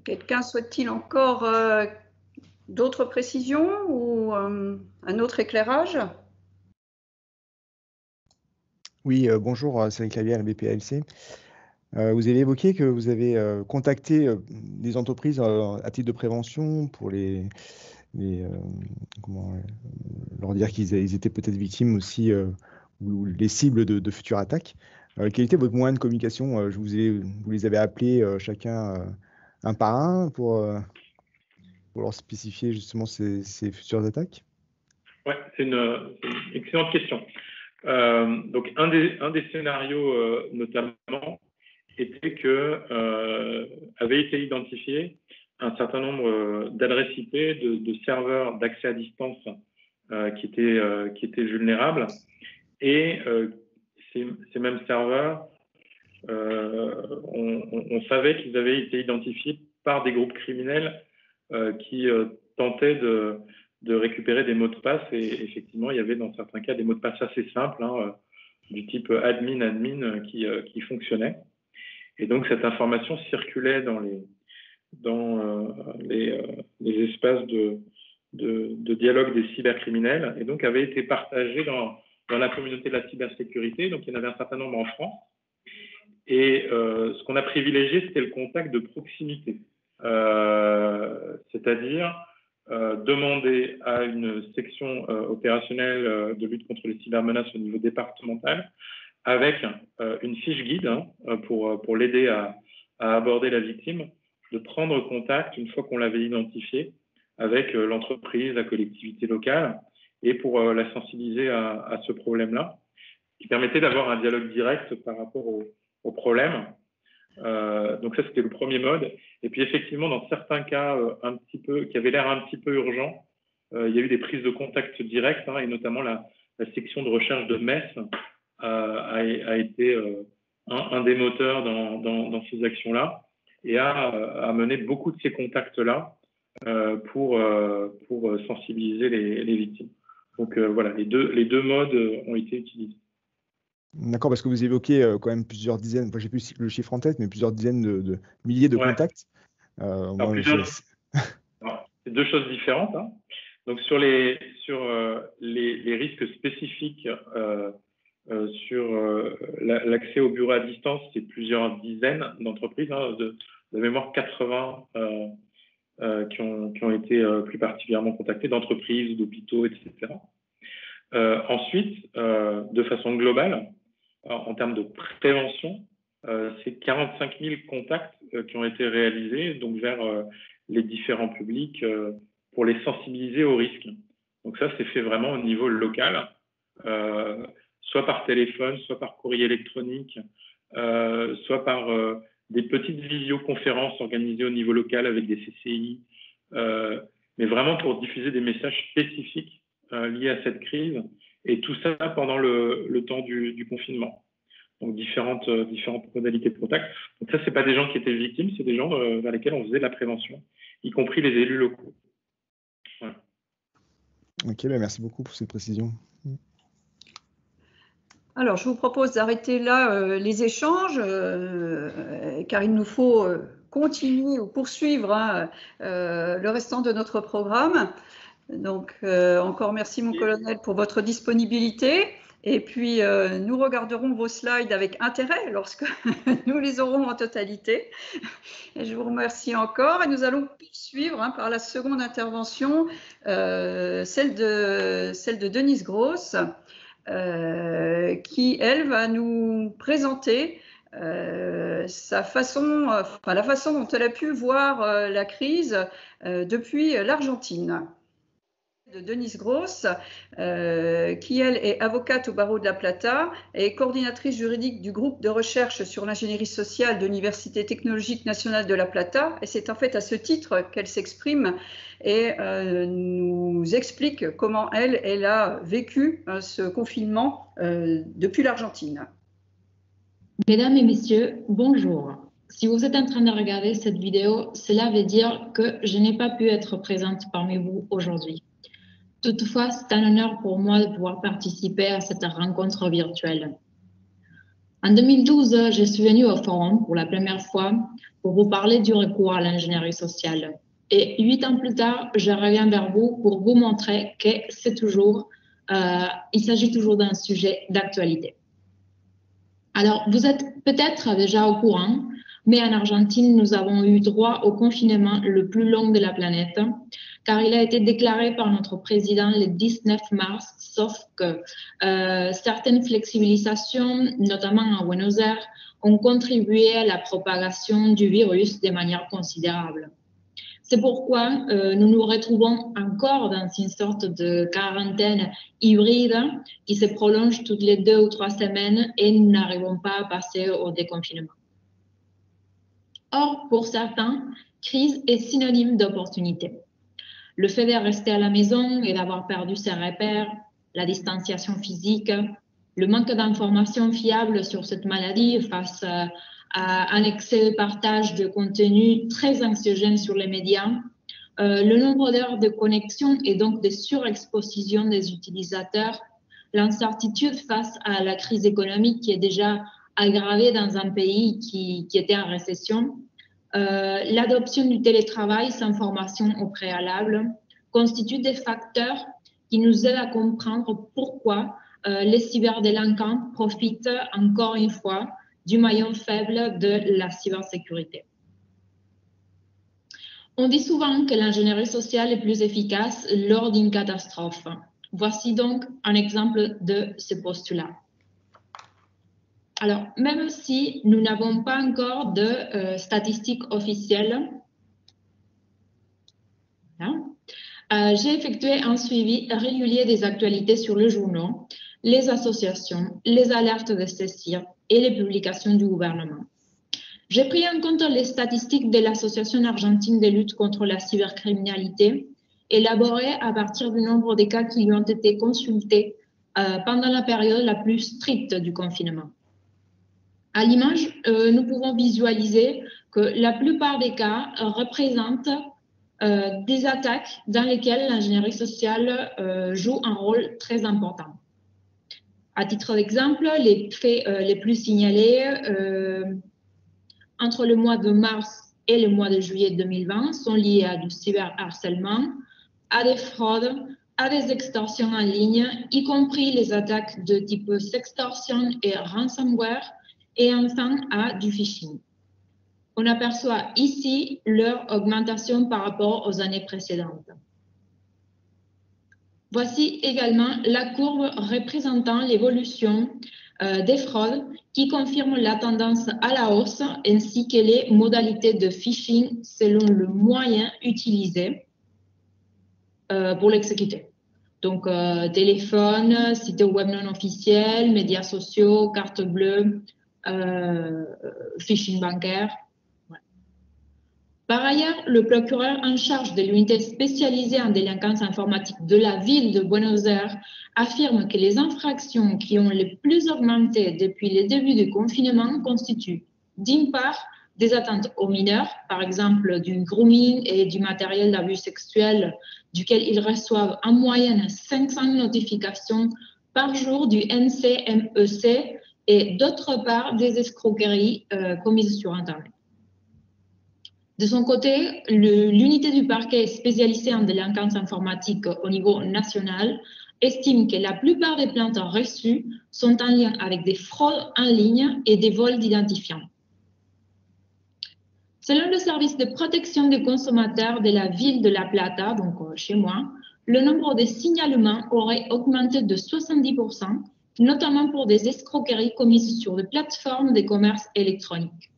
Quelqu'un souhaite-t-il encore D'autres précisions ou un autre éclairage? Oui, bonjour, c'est Clavier à la BPALC. Vous avez évoqué que vous avez contacté des entreprises à titre de prévention pour leur dire qu'ils étaient peut-être victimes aussi ou les cibles de futures attaques. Quel était votre moyen de communication? Vous les avez appelés chacun un par un pour leur spécifier justement ces futures attaques? Oui, c'est une excellente question. Donc, un des scénarios notamment était que avait été identifié un certain nombre d'adresses IP, de serveurs d'accès à distance qui étaient vulnérables. Et ces mêmes serveurs, on savait qu'ils avaient été identifiés par des groupes criminels qui tentaient de récupérer des mots de passe. Et effectivement, il y avait dans certains cas des mots de passe assez simples, du type admin qui fonctionnaient. Et donc, cette information circulait dans les espaces de dialogue des cybercriminels et donc avait été partagée dans la communauté de la cybersécurité. Donc, il y en avait un certain nombre en France. Et ce qu'on a privilégié, c'était le contact de proximité. C'est-à-dire demander à une section opérationnelle de lutte contre les cybermenaces au niveau départemental avec une fiche guide pour l'aider à aborder la victime, de prendre contact une fois qu'on l'avait identifié avec l'entreprise, la collectivité locale et pour la sensibiliser à ce problème-là, qui permettait d'avoir un dialogue direct par rapport au problème. Donc ça, c'était le premier mode. Et puis effectivement, dans certains cas qui avaient l'air un petit peu urgents, il y a eu des prises de contact directes et notamment la section de recherche de Metz a été un des moteurs dans ces actions-là et a mené beaucoup de ces contacts-là pour sensibiliser les victimes. Donc voilà, les deux modes ont été utilisés. D'accord, parce que vous évoquez quand même plusieurs dizaines, je n'ai plus le chiffre en tête, mais plusieurs dizaines de milliers de contacts. C'est deux choses différentes. Donc sur les risques spécifiques sur l'accès au bureau à distance, c'est plusieurs dizaines d'entreprises, de mémoire 80 qui ont été plus particulièrement contactées, d'entreprises, d'hôpitaux, etc. Ensuite, de façon globale, en termes de prévention, c'est 45 000 contacts qui ont été réalisés donc vers les différents publics pour les sensibiliser aux risques. Donc ça, c'est fait vraiment au niveau local, soit par téléphone, soit par courrier électronique, soit par des petites visioconférences organisées au niveau local avec des CCI, mais vraiment pour diffuser des messages spécifiques liés à cette crise, et tout ça pendant le temps du confinement. Donc différentes modalités de contact. Donc ça, c'est pas des gens qui étaient victimes, c'est des gens vers lesquels on faisait de la prévention, y compris les élus locaux. Voilà. Ok, merci beaucoup pour cette précision. Alors, je vous propose d'arrêter là les échanges, car il nous faut continuer ou poursuivre le restant de notre programme. Donc, encore merci, mon colonel, pour votre disponibilité. Et puis, nous regarderons vos slides avec intérêt lorsque nous les aurons en totalité. Et je vous remercie encore. Et nous allons poursuivre par la seconde intervention, celle de Denise Gross, qui, elle, va nous présenter la façon dont elle a pu voir la crise depuis l'Argentine. De Denise Gross, qui elle est avocate au barreau de La Plata et coordinatrice juridique du groupe de recherche sur l'ingénierie sociale de l'Université technologique nationale de La Plata. Et c'est en fait à ce titre qu'elle s'exprime et nous explique comment elle a vécu ce confinement depuis l'Argentine. Mesdames et messieurs, bonjour. Si vous êtes en train de regarder cette vidéo, cela veut dire que je n'ai pas pu être présente parmi vous aujourd'hui. Toutefois, c'est un honneur pour moi de pouvoir participer à cette rencontre virtuelle. En 2012, je suis venue au forum pour la première fois pour vous parler du recours à l'ingénierie sociale. Et 8 ans plus tard, je reviens vers vous pour vous montrer que c'est toujours, il s'agit toujours d'un sujet d'actualité. Alors, vous êtes peut-être déjà au courant, mais en Argentine, nous avons eu droit au confinement le plus long de la planète, car il a été déclaré par notre président le 19 mars, sauf que certaines flexibilisations, notamment à Buenos Aires, ont contribué à la propagation du virus de manière considérable. C'est pourquoi nous nous retrouvons encore dans une sorte de quarantaine hybride qui se prolonge toutes les 2 ou 3 semaines et nous n'arrivons pas à passer au déconfinement. Or, pour certains, crise est synonyme d'opportunité. Le fait de rester à la maison et d'avoir perdu ses repères, la distanciation physique, le manque d'informations fiables sur cette maladie face à un excès de partage de contenu très anxiogène sur les médias, le nombre d'heures de connexion et donc de surexposition des utilisateurs, l'incertitude face à la crise économique qui est déjà aggravée dans un pays qui était en récession, l'adoption du télétravail sans formation au préalable constituent des facteurs qui nous aident à comprendre pourquoi les cyberdélinquants profitent encore une fois du maillon faible de la cybersécurité. On dit souvent que l'ingénierie sociale est plus efficace lors d'une catastrophe. Voici donc un exemple de ce postulat. Alors, même si nous n'avons pas encore de statistiques officielles, j'ai effectué un suivi régulier des actualités sur les journaux, les associations, les alertes de CECIR et les publications du gouvernement. J'ai pris en compte les statistiques de l'Association argentine de lutte contre la cybercriminalité, élaborées à partir du nombre de cas qui lui ont été consultés pendant la période la plus stricte du confinement. À l'image, nous pouvons visualiser que la plupart des cas représentent des attaques dans lesquelles l'ingénierie sociale joue un rôle très important. À titre d'exemple, les faits les plus signalés entre le mois de mars et le mois de juillet 2020 sont liés à du cyberharcèlement, à des fraudes, à des extorsions en ligne, y compris les attaques de type sextorsion et ransomware, et enfin à du phishing. On aperçoit ici leur augmentation par rapport aux années précédentes. Voici également la courbe représentant l'évolution des fraudes qui confirme la tendance à la hausse ainsi que les modalités de phishing selon le moyen utilisé pour l'exécuter. Donc, téléphone, site web non officiel, médias sociaux, carte bleue, phishing bancaire. Ouais. Par ailleurs, le procureur en charge de l'unité spécialisée en délinquance informatique de la ville de Buenos Aires affirme que les infractions qui ont le plus augmenté depuis le début du confinement constituent, d'une part, des atteintes aux mineurs, par exemple du grooming et du matériel d'abus sexuel, duquel ils reçoivent en moyenne 500 notifications par jour du NCMEC, et d'autre part des escroqueries commises sur Internet. De son côté, l'unité du parquet spécialisée en délinquance informatique au niveau national estime que la plupart des plaintes reçues sont en lien avec des fraudes en ligne et des vols d'identifiants. Selon le service de protection des consommateurs de la ville de La Plata, donc chez moi, le nombre de signalements aurait augmenté de 70%, notamment pour des escroqueries commises sur des plateformes de commerce électronique,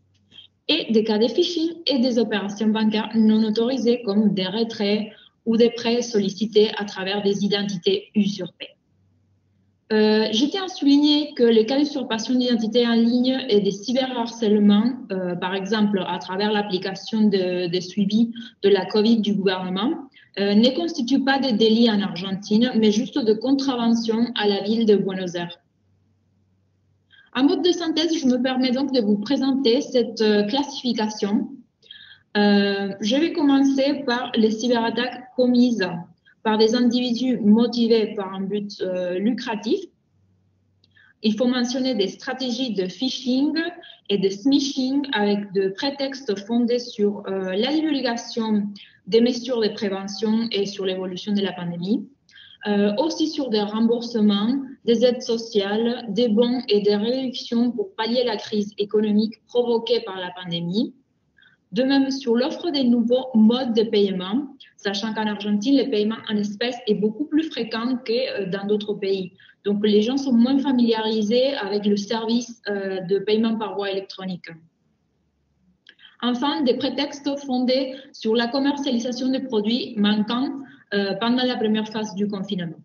et des cas de phishing et des opérations bancaires non autorisées comme des retraits ou des prêts sollicités à travers des identités usurpées. Je tiens à souligner que les cas d'usurpation d'identité en ligne et des cyberharcèlements, par exemple à travers l'application de suivi de la Covid du gouvernement, ne constituent pas de délits en Argentine, mais juste de contraventions à la ville de Buenos Aires. En mode de synthèse, je me permets donc de vous présenter cette classification. Je vais commencer par les cyberattaques commises par des individus motivés par un but lucratif. il faut mentionner des stratégies de phishing et de smishing avec des prétextes fondés sur la divulgation des mesures de prévention et sur l'évolution de la pandémie, aussi sur des remboursements, des aides sociales, des bons et des réductions pour pallier la crise économique provoquée par la pandémie. De même sur l'offre des nouveaux modes de paiement, sachant qu'en Argentine, le paiement en espèces est beaucoup plus fréquent que dans d'autres pays. Donc, les gens sont moins familiarisés avec le service de paiement par voie électronique. Enfin, des prétextes fondés sur la commercialisation des produits manquants pendant la première phase du confinement.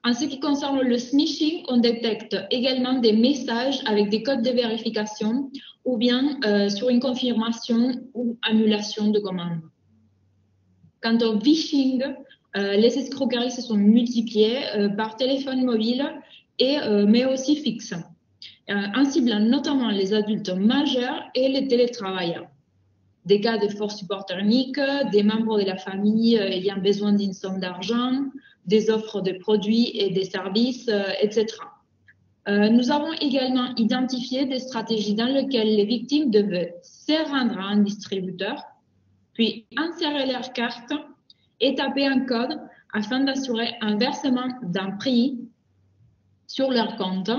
En ce qui concerne le smishing, on détecte également des messages avec des codes de vérification ou bien sur une confirmation ou annulation de commande. Quant au phishing, les escroqueries se sont multipliées par téléphone mobile mais aussi fixe, en ciblant notamment les adultes majeurs et les télétravailleurs. Des cas de faux support thermique, des membres de la famille ayant besoin d'une somme d'argent, des offres de produits et des services, etc. Nous avons également identifié des stratégies dans lesquelles les victimes devaient se rendre à un distributeur, puis insérer leur carte et taper un code afin d'assurer un versement d'un prix sur leur compte,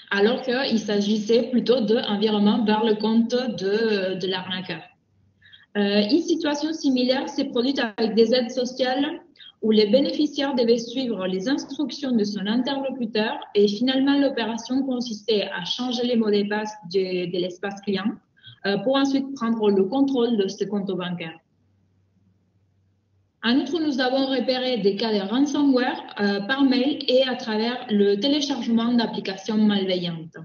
alors qu'il s'agissait plutôt d'un virement vers le compte de l'arnaqueur. Une situation similaire s'est produite avec des aides sociales où les bénéficiaires devaient suivre les instructions de son interlocuteur et finalement l'opération consistait à changer les mots de passe de l'espace client pour ensuite prendre le contrôle de ce compte bancaire. En outre, nous avons repéré des cas de ransomware par mail et à travers le téléchargement d'applications malveillantes.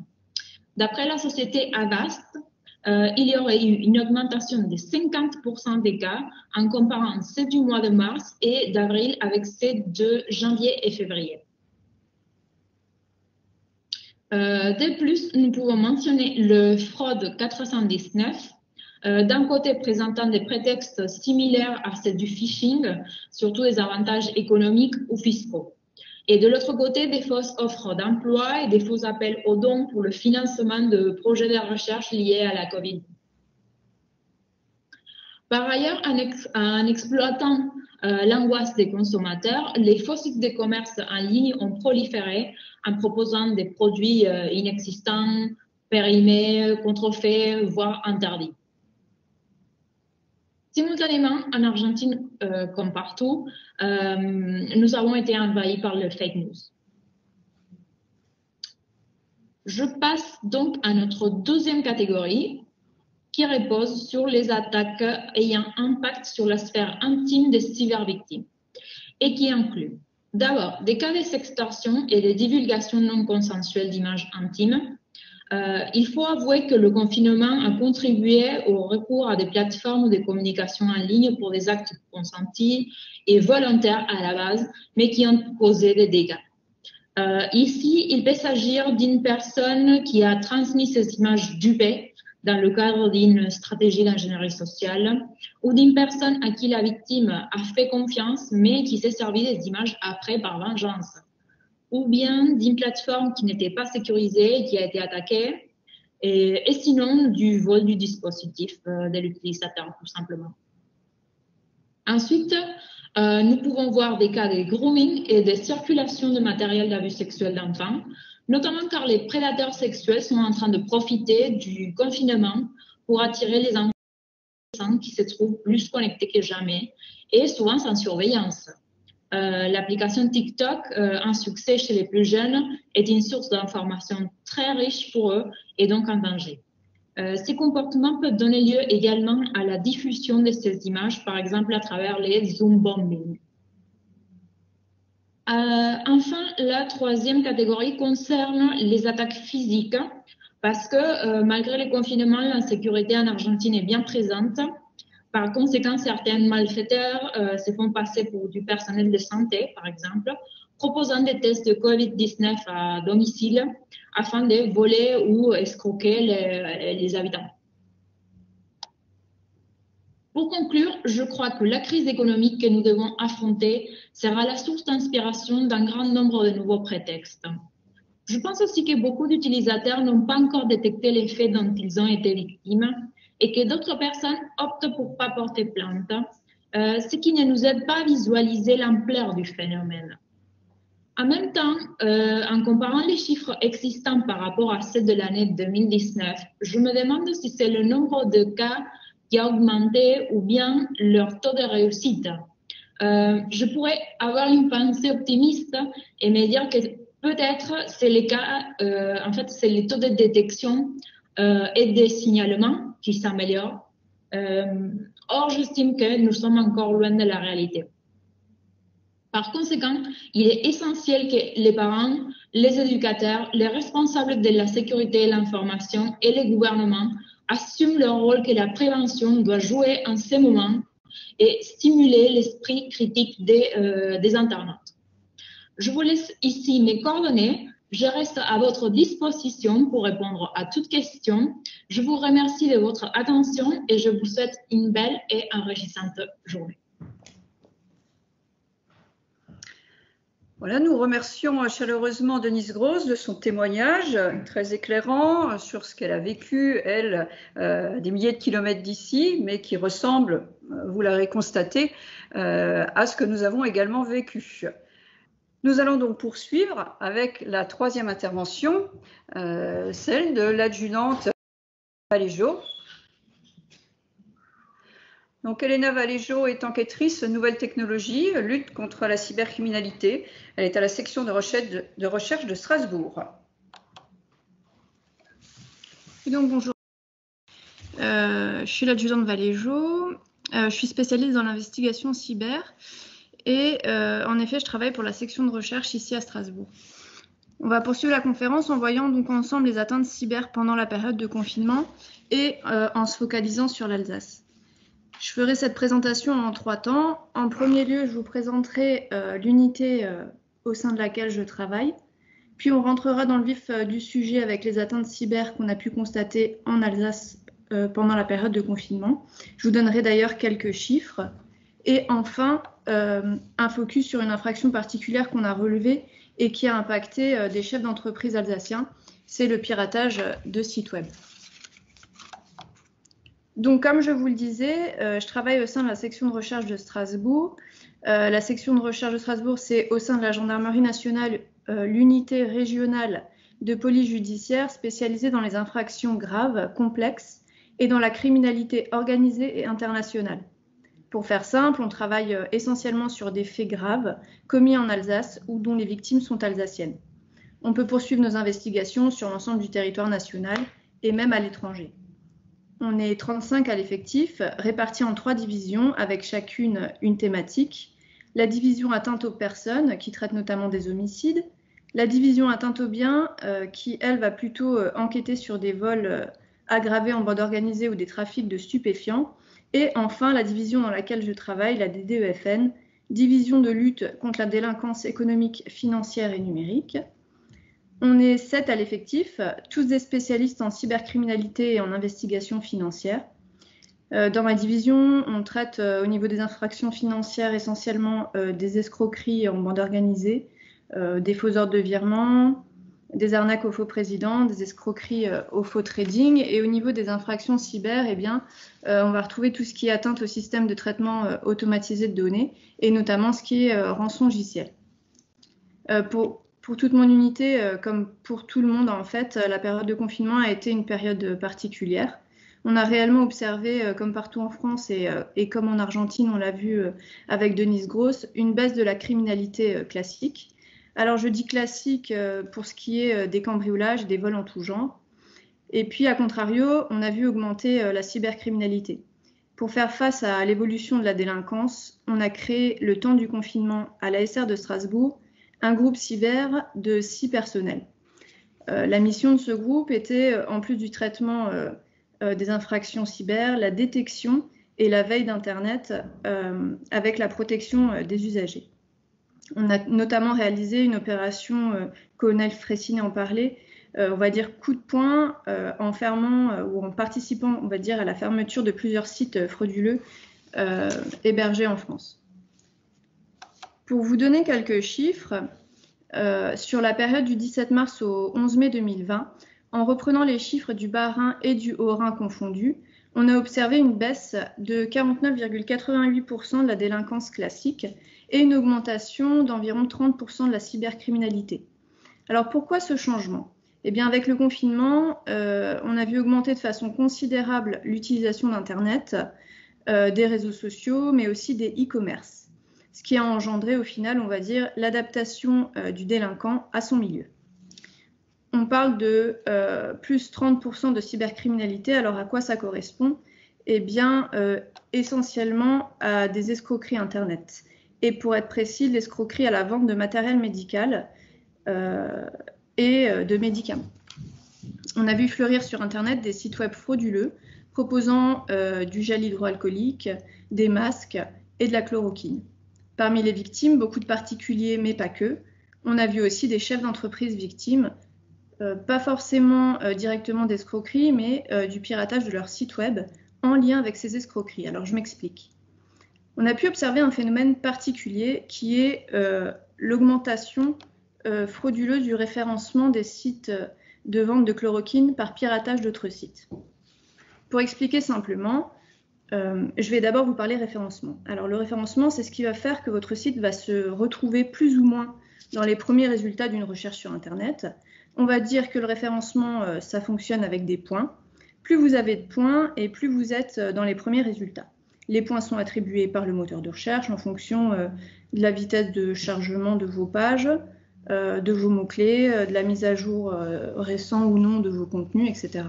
D'après la société Avast, il y aurait eu une augmentation de 50% des cas en comparant ceux du mois de mars et d'avril avec ceux de janvier et février. De plus, nous pouvons mentionner le fraude 419, d'un côté présentant des prétextes similaires à ceux du phishing, surtout des avantages économiques ou fiscaux. Et de l'autre côté, des fausses offres d'emploi et des faux appels aux dons pour le financement de projets de recherche liés à la COVID. Par ailleurs, en exploitant l'angoisse des consommateurs, les faux sites de commerce en ligne ont proliféré en proposant des produits inexistants, périmés, contrefaits, voire interdits. Simultanément, en Argentine, comme partout, nous avons été envahis par le fake news. Je passe donc à notre deuxième catégorie qui repose sur les attaques ayant impact sur la sphère intime des cybervictimes et qui inclut d'abord des cas de sextorsion et de divulgation non consensuelle d'images intimes. Il faut avouer que le confinement a contribué au recours à des plateformes de communication en ligne pour des actes consentis et volontaires à la base, mais qui ont causé des dégâts. Ici, il peut s'agir d'une personne qui a transmis ces images dupées dans le cadre d'une stratégie d'ingénierie sociale ou d'une personne à qui la victime a fait confiance, mais qui s'est servi des images après par vengeance, ou bien d'une plateforme qui n'était pas sécurisée et qui a été attaquée, et sinon du vol du dispositif de l'utilisateur, tout simplement. Ensuite, nous pouvons voir des cas de grooming et de circulation de matériel d'abus sexuel d'enfants, notamment car les prédateurs sexuels sont en train de profiter du confinement pour attirer les enfants qui se trouvent plus connectés que jamais et souvent sans surveillance. L'application TikTok, un succès chez les plus jeunes, est une source d'informations très riche pour eux et donc en danger. Ces comportements peuvent donner lieu également à la diffusion de ces images, par exemple à travers les Zoom bombing. Enfin, la troisième catégorie concerne les attaques physiques, parce que malgré les confinements, l'insécurité en Argentine est bien présente. Par conséquent, certains malfaiteurs se font passer pour du personnel de santé, par exemple, proposant des tests de COVID-19 à domicile afin de voler ou escroquer les habitants. Pour conclure, je crois que la crise économique que nous devons affronter sera la source d'inspiration d'un grand nombre de nouveaux prétextes. Je pense aussi que beaucoup d'utilisateurs n'ont pas encore détecté les faits dont ils ont été victimes et que d'autres personnes optent pour ne pas porter plainte, ce qui ne nous aide pas à visualiser l'ampleur du phénomène. En même temps, en comparant les chiffres existants par rapport à ceux de l'année 2019, je me demande si c'est le nombre de cas qui a augmenté ou bien leur taux de réussite. Je pourrais avoir une pensée optimiste et me dire que peut-être c'est les cas, en fait, c'est les taux de détection et de signalement qui s'améliorent. Or, j'estime que nous sommes encore loin de la réalité. Par conséquent, il est essentiel que les parents, les éducateurs, les responsables de la sécurité et l'information et les gouvernements assument le rôle que la prévention doit jouer en ces moments et stimuler l'esprit critique des internautes. Je vous laisse ici mes coordonnées. Je reste à votre disposition pour répondre à toutes questions. Je vous remercie de votre attention et je vous souhaite une belle et enrichissante journée. Voilà, nous remercions chaleureusement Denise Gross de son témoignage très éclairant sur ce qu'elle a vécu, elle, des milliers de kilomètres d'ici, mais qui ressemble, vous l'aurez constaté, à ce que nous avons également vécu. Nous allons donc poursuivre avec la troisième intervention, celle de l'adjudante Valéjo. Donc, Elena Valéjo est enquêtrice nouvelles technologies, lutte contre la cybercriminalité. Elle est à la section de recherche de Strasbourg. Et donc, bonjour. Je suis l'adjudante Valéjo. Je suis spécialiste dans l'investigation cyber. Et en effet, je travaille pour la section de recherche ici à Strasbourg. On va poursuivre la conférence en voyant donc ensemble les atteintes cyber pendant la période de confinement et en se focalisant sur l'Alsace. Je ferai cette présentation en 3 temps. En premier lieu, je vous présenterai l'unité au sein de laquelle je travaille. Puis on rentrera dans le vif du sujet avec les atteintes cyber qu'on a pu constater en Alsace pendant la période de confinement. Je vous donnerai d'ailleurs quelques chiffres. Et enfin, un focus sur une infraction particulière qu'on a relevée et qui a impacté des chefs d'entreprise alsaciens. C'est le piratage de sites web. Donc, comme je vous le disais, je travaille au sein de la section de recherche de Strasbourg. La section de recherche de Strasbourg, c'est au sein de la gendarmerie nationale, l'unité régionale de police judiciaire spécialisée dans les infractions graves, complexes et dans la criminalité organisée et internationale. Pour faire simple, on travaille essentiellement sur des faits graves commis en Alsace ou dont les victimes sont alsaciennes. On peut poursuivre nos investigations sur l'ensemble du territoire national et même à l'étranger. On est 35 à l'effectif, répartis en 3 divisions avec chacune une thématique. La division atteinte aux personnes, qui traite notamment des homicides. La division atteinte aux biens, qui, elle, va plutôt enquêter sur des vols aggravés en bande organisée ou des trafics de stupéfiants. Et enfin, la division dans laquelle je travaille, la DDEFN, division de lutte contre la délinquance économique, financière et numérique. On est 7 à l'effectif, tous des spécialistes en cybercriminalité et en investigation financière. Dans ma division, on traite au niveau des infractions financières essentiellement des escroqueries en bande organisée, des faux ordres de virement, des arnaques aux faux présidents, des escroqueries au faux trading. Et au niveau des infractions cyber, eh bien, on va retrouver tout ce qui est atteinte au système de traitement automatisé de données et notamment ce qui est rançongiciel. Pour toute mon unité, comme pour tout le monde, en fait, la période de confinement a été une période particulière. On a réellement observé, comme partout en France et comme en Argentine, on l'a vu avec Denise Gross, une baisse de la criminalité classique. Alors, je dis classique pour ce qui est des cambriolages, des vols en tout genre. Et puis, à contrario, on a vu augmenter la cybercriminalité. Pour faire face à l'évolution de la délinquance, on a créé, le temps du confinement, à la SR de Strasbourg, un groupe cyber de 6 personnels. La mission de ce groupe était, en plus du traitement des infractions cyber, la détection et la veille d'Internet avec la protection des usagers. On a notamment réalisé une opération, colonel Fressinet en parlait, on va dire coup de poing, en fermant ou en participant, on va dire, à la fermeture de plusieurs sites frauduleux hébergés en France. Pour vous donner quelques chiffres, sur la période du 17 mars au 11 mai 2020, en reprenant les chiffres du Bas-Rhin et du Haut-Rhin confondus, on a observé une baisse de 49,88% de la délinquance classique et une augmentation d'environ 30% de la cybercriminalité. Alors pourquoi ce changement? Eh bien, avec le confinement, on a vu augmenter de façon considérable l'utilisation d'Internet, des réseaux sociaux, mais aussi des e-commerce, ce qui a engendré au final, on va dire, l'adaptation du délinquant à son milieu. On parle de plus 30% de cybercriminalité. Alors à quoi ça correspond? Eh bien, essentiellement à des escroqueries Internet. Et pour être précis, l'escroquerie à la vente de matériel médical et de médicaments. On a vu fleurir sur Internet des sites web frauduleux proposant du gel hydroalcoolique, des masques et de la chloroquine. Parmi les victimes, beaucoup de particuliers, mais pas que. On a vu aussi des chefs d'entreprise victimes, pas forcément directement d'escroquerie, mais du piratage de leur site web en lien avec ces escroqueries. Alors je m'explique. On a pu observer un phénomène particulier qui est l'augmentation frauduleuse du référencement des sites de vente de chloroquine par piratage d'autres sites. Pour expliquer simplement, je vais d'abord vous parler référencement. Alors le référencement, c'est ce qui va faire que votre site va se retrouver plus ou moins dans les premiers résultats d'une recherche sur Internet. On va dire que le référencement, ça fonctionne avec des points. Plus vous avez de points et plus vous êtes dans les premiers résultats. Les points sont attribués par le moteur de recherche en fonction de la vitesse de chargement de vos pages, de vos mots-clés, de la mise à jour récent ou non de vos contenus, etc.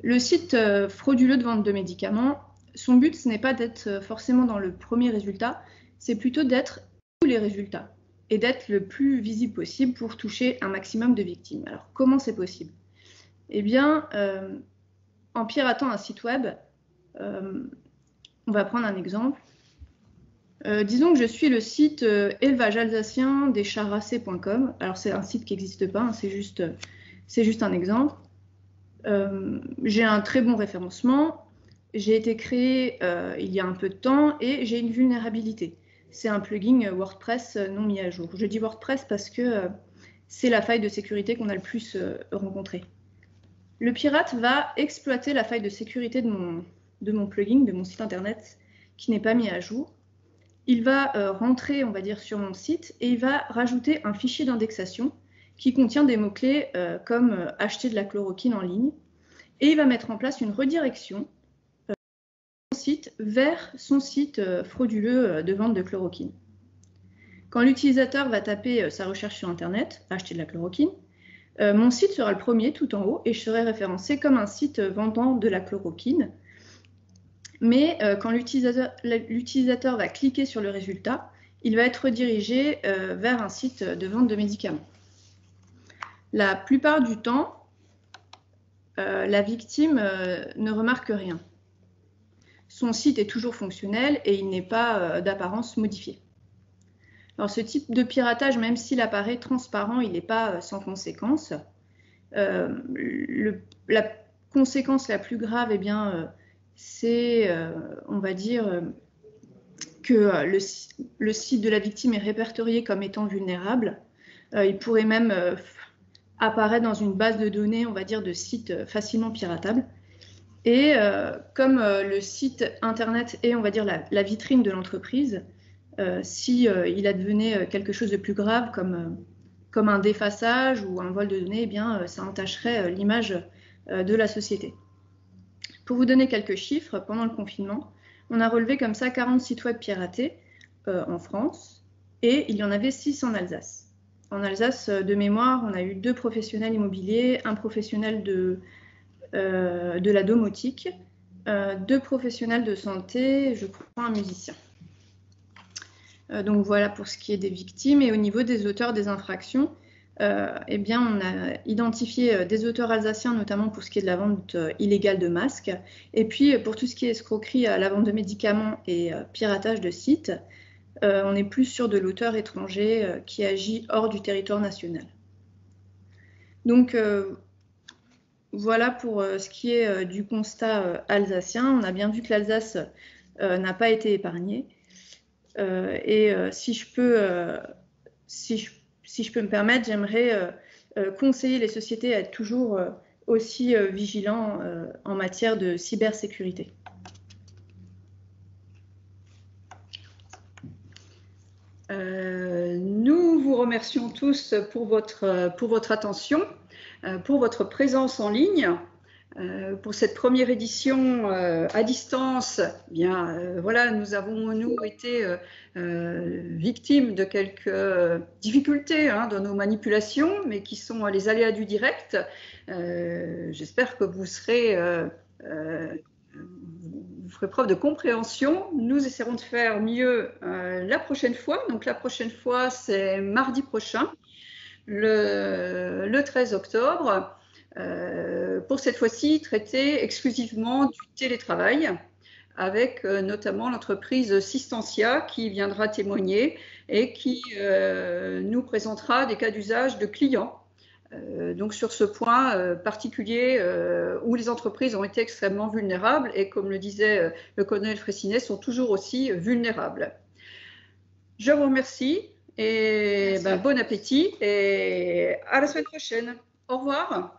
Le site frauduleux de vente de médicaments, son but, ce n'est pas d'être forcément dans le premier résultat, c'est plutôt d'être tous les résultats et d'être le plus visible possible pour toucher un maximum de victimes. Alors, comment c'est possible? Eh bien, en piratant un site web, on va prendre un exemple. Disons que je suis le site élevage alsacien des charracés.com. Alors, c'est un site qui n'existe pas, hein, c'est juste un exemple. J'ai un très bon référencement. J'ai été créé il y a un peu de temps et j'ai une vulnérabilité. C'est un plugin WordPress non mis à jour. Je dis WordPress parce que c'est la faille de sécurité qu'on a le plus rencontrée. Le pirate va exploiter la faille de sécurité de mon plugin, de mon site internet qui n'est pas mis à jour. Il va rentrer, on va dire, sur mon site et il va rajouter un fichier d'indexation qui contient des mots-clés comme acheter de la chloroquine en ligne. Et il va mettre en place une redirection site vers son site frauduleux de vente de chloroquine. Quand l'utilisateur va taper sa recherche sur Internet, acheter de la chloroquine, mon site sera le premier tout en haut et je serai référencé comme un site vendant de la chloroquine. Mais quand l'utilisateur va cliquer sur le résultat, il va être redirigé vers un site de vente de médicaments. La plupart du temps, la victime ne remarque rien. Son site est toujours fonctionnel et il n'est pas d'apparence modifié. Alors ce type de piratage, même s'il apparaît transparent, il n'est pas sans conséquence. La conséquence la plus grave, eh bien, c'est, on va dire, que le site de la victime est répertorié comme étant vulnérable. Il pourrait même apparaître dans une base de données, on va dire, de sites facilement piratables. Et comme le site internet est, on va dire, la vitrine de l'entreprise, si il advenait quelque chose de plus grave comme un défaçage ou un vol de données, eh bien, ça entacherait l'image de la société. Pour vous donner quelques chiffres, pendant le confinement, on a relevé comme ça 40 sites web piratés en France et il y en avait 6 en Alsace. En Alsace, de mémoire, on a eu 2 professionnels immobiliers, un professionnel de la domotique, 2 professionnels de santé, je crois un musicien. Donc voilà pour ce qui est des victimes. Et au niveau des auteurs des infractions, eh bien, on a identifié des auteurs alsaciens, notamment pour ce qui est de la vente illégale de masques. Et puis pour tout ce qui est escroquerie à la vente de médicaments et piratage de sites, on est plus sur de l'auteur étranger qui agit hors du territoire national. Donc voilà pour ce qui est du constat alsacien. On a bien vu que l'Alsace n'a pas été épargnée. Et si si je peux me permettre, j'aimerais conseiller les sociétés à être toujours aussi vigilants en matière de cybersécurité. Nous vous remercions tous pour votre attention, pour votre présence en ligne. Pour cette première édition à distance, eh bien, voilà, nous avons été victimes de quelques difficultés dans nos manipulations, mais qui sont les aléas du direct. J'espère que vous ferez preuve de compréhension. Nous essaierons de faire mieux la prochaine fois. Donc la prochaine fois, c'est mardi prochain, le 13 octobre. Pour cette fois-ci traiter exclusivement du télétravail avec notamment l'entreprise Systentia qui viendra témoigner et qui nous présentera des cas d'usage de clients. Donc sur ce point particulier où les entreprises ont été extrêmement vulnérables et comme le disait le colonel Fraissinet, sont toujours aussi vulnérables. Je vous remercie et bon appétit et à la semaine prochaine. Au revoir.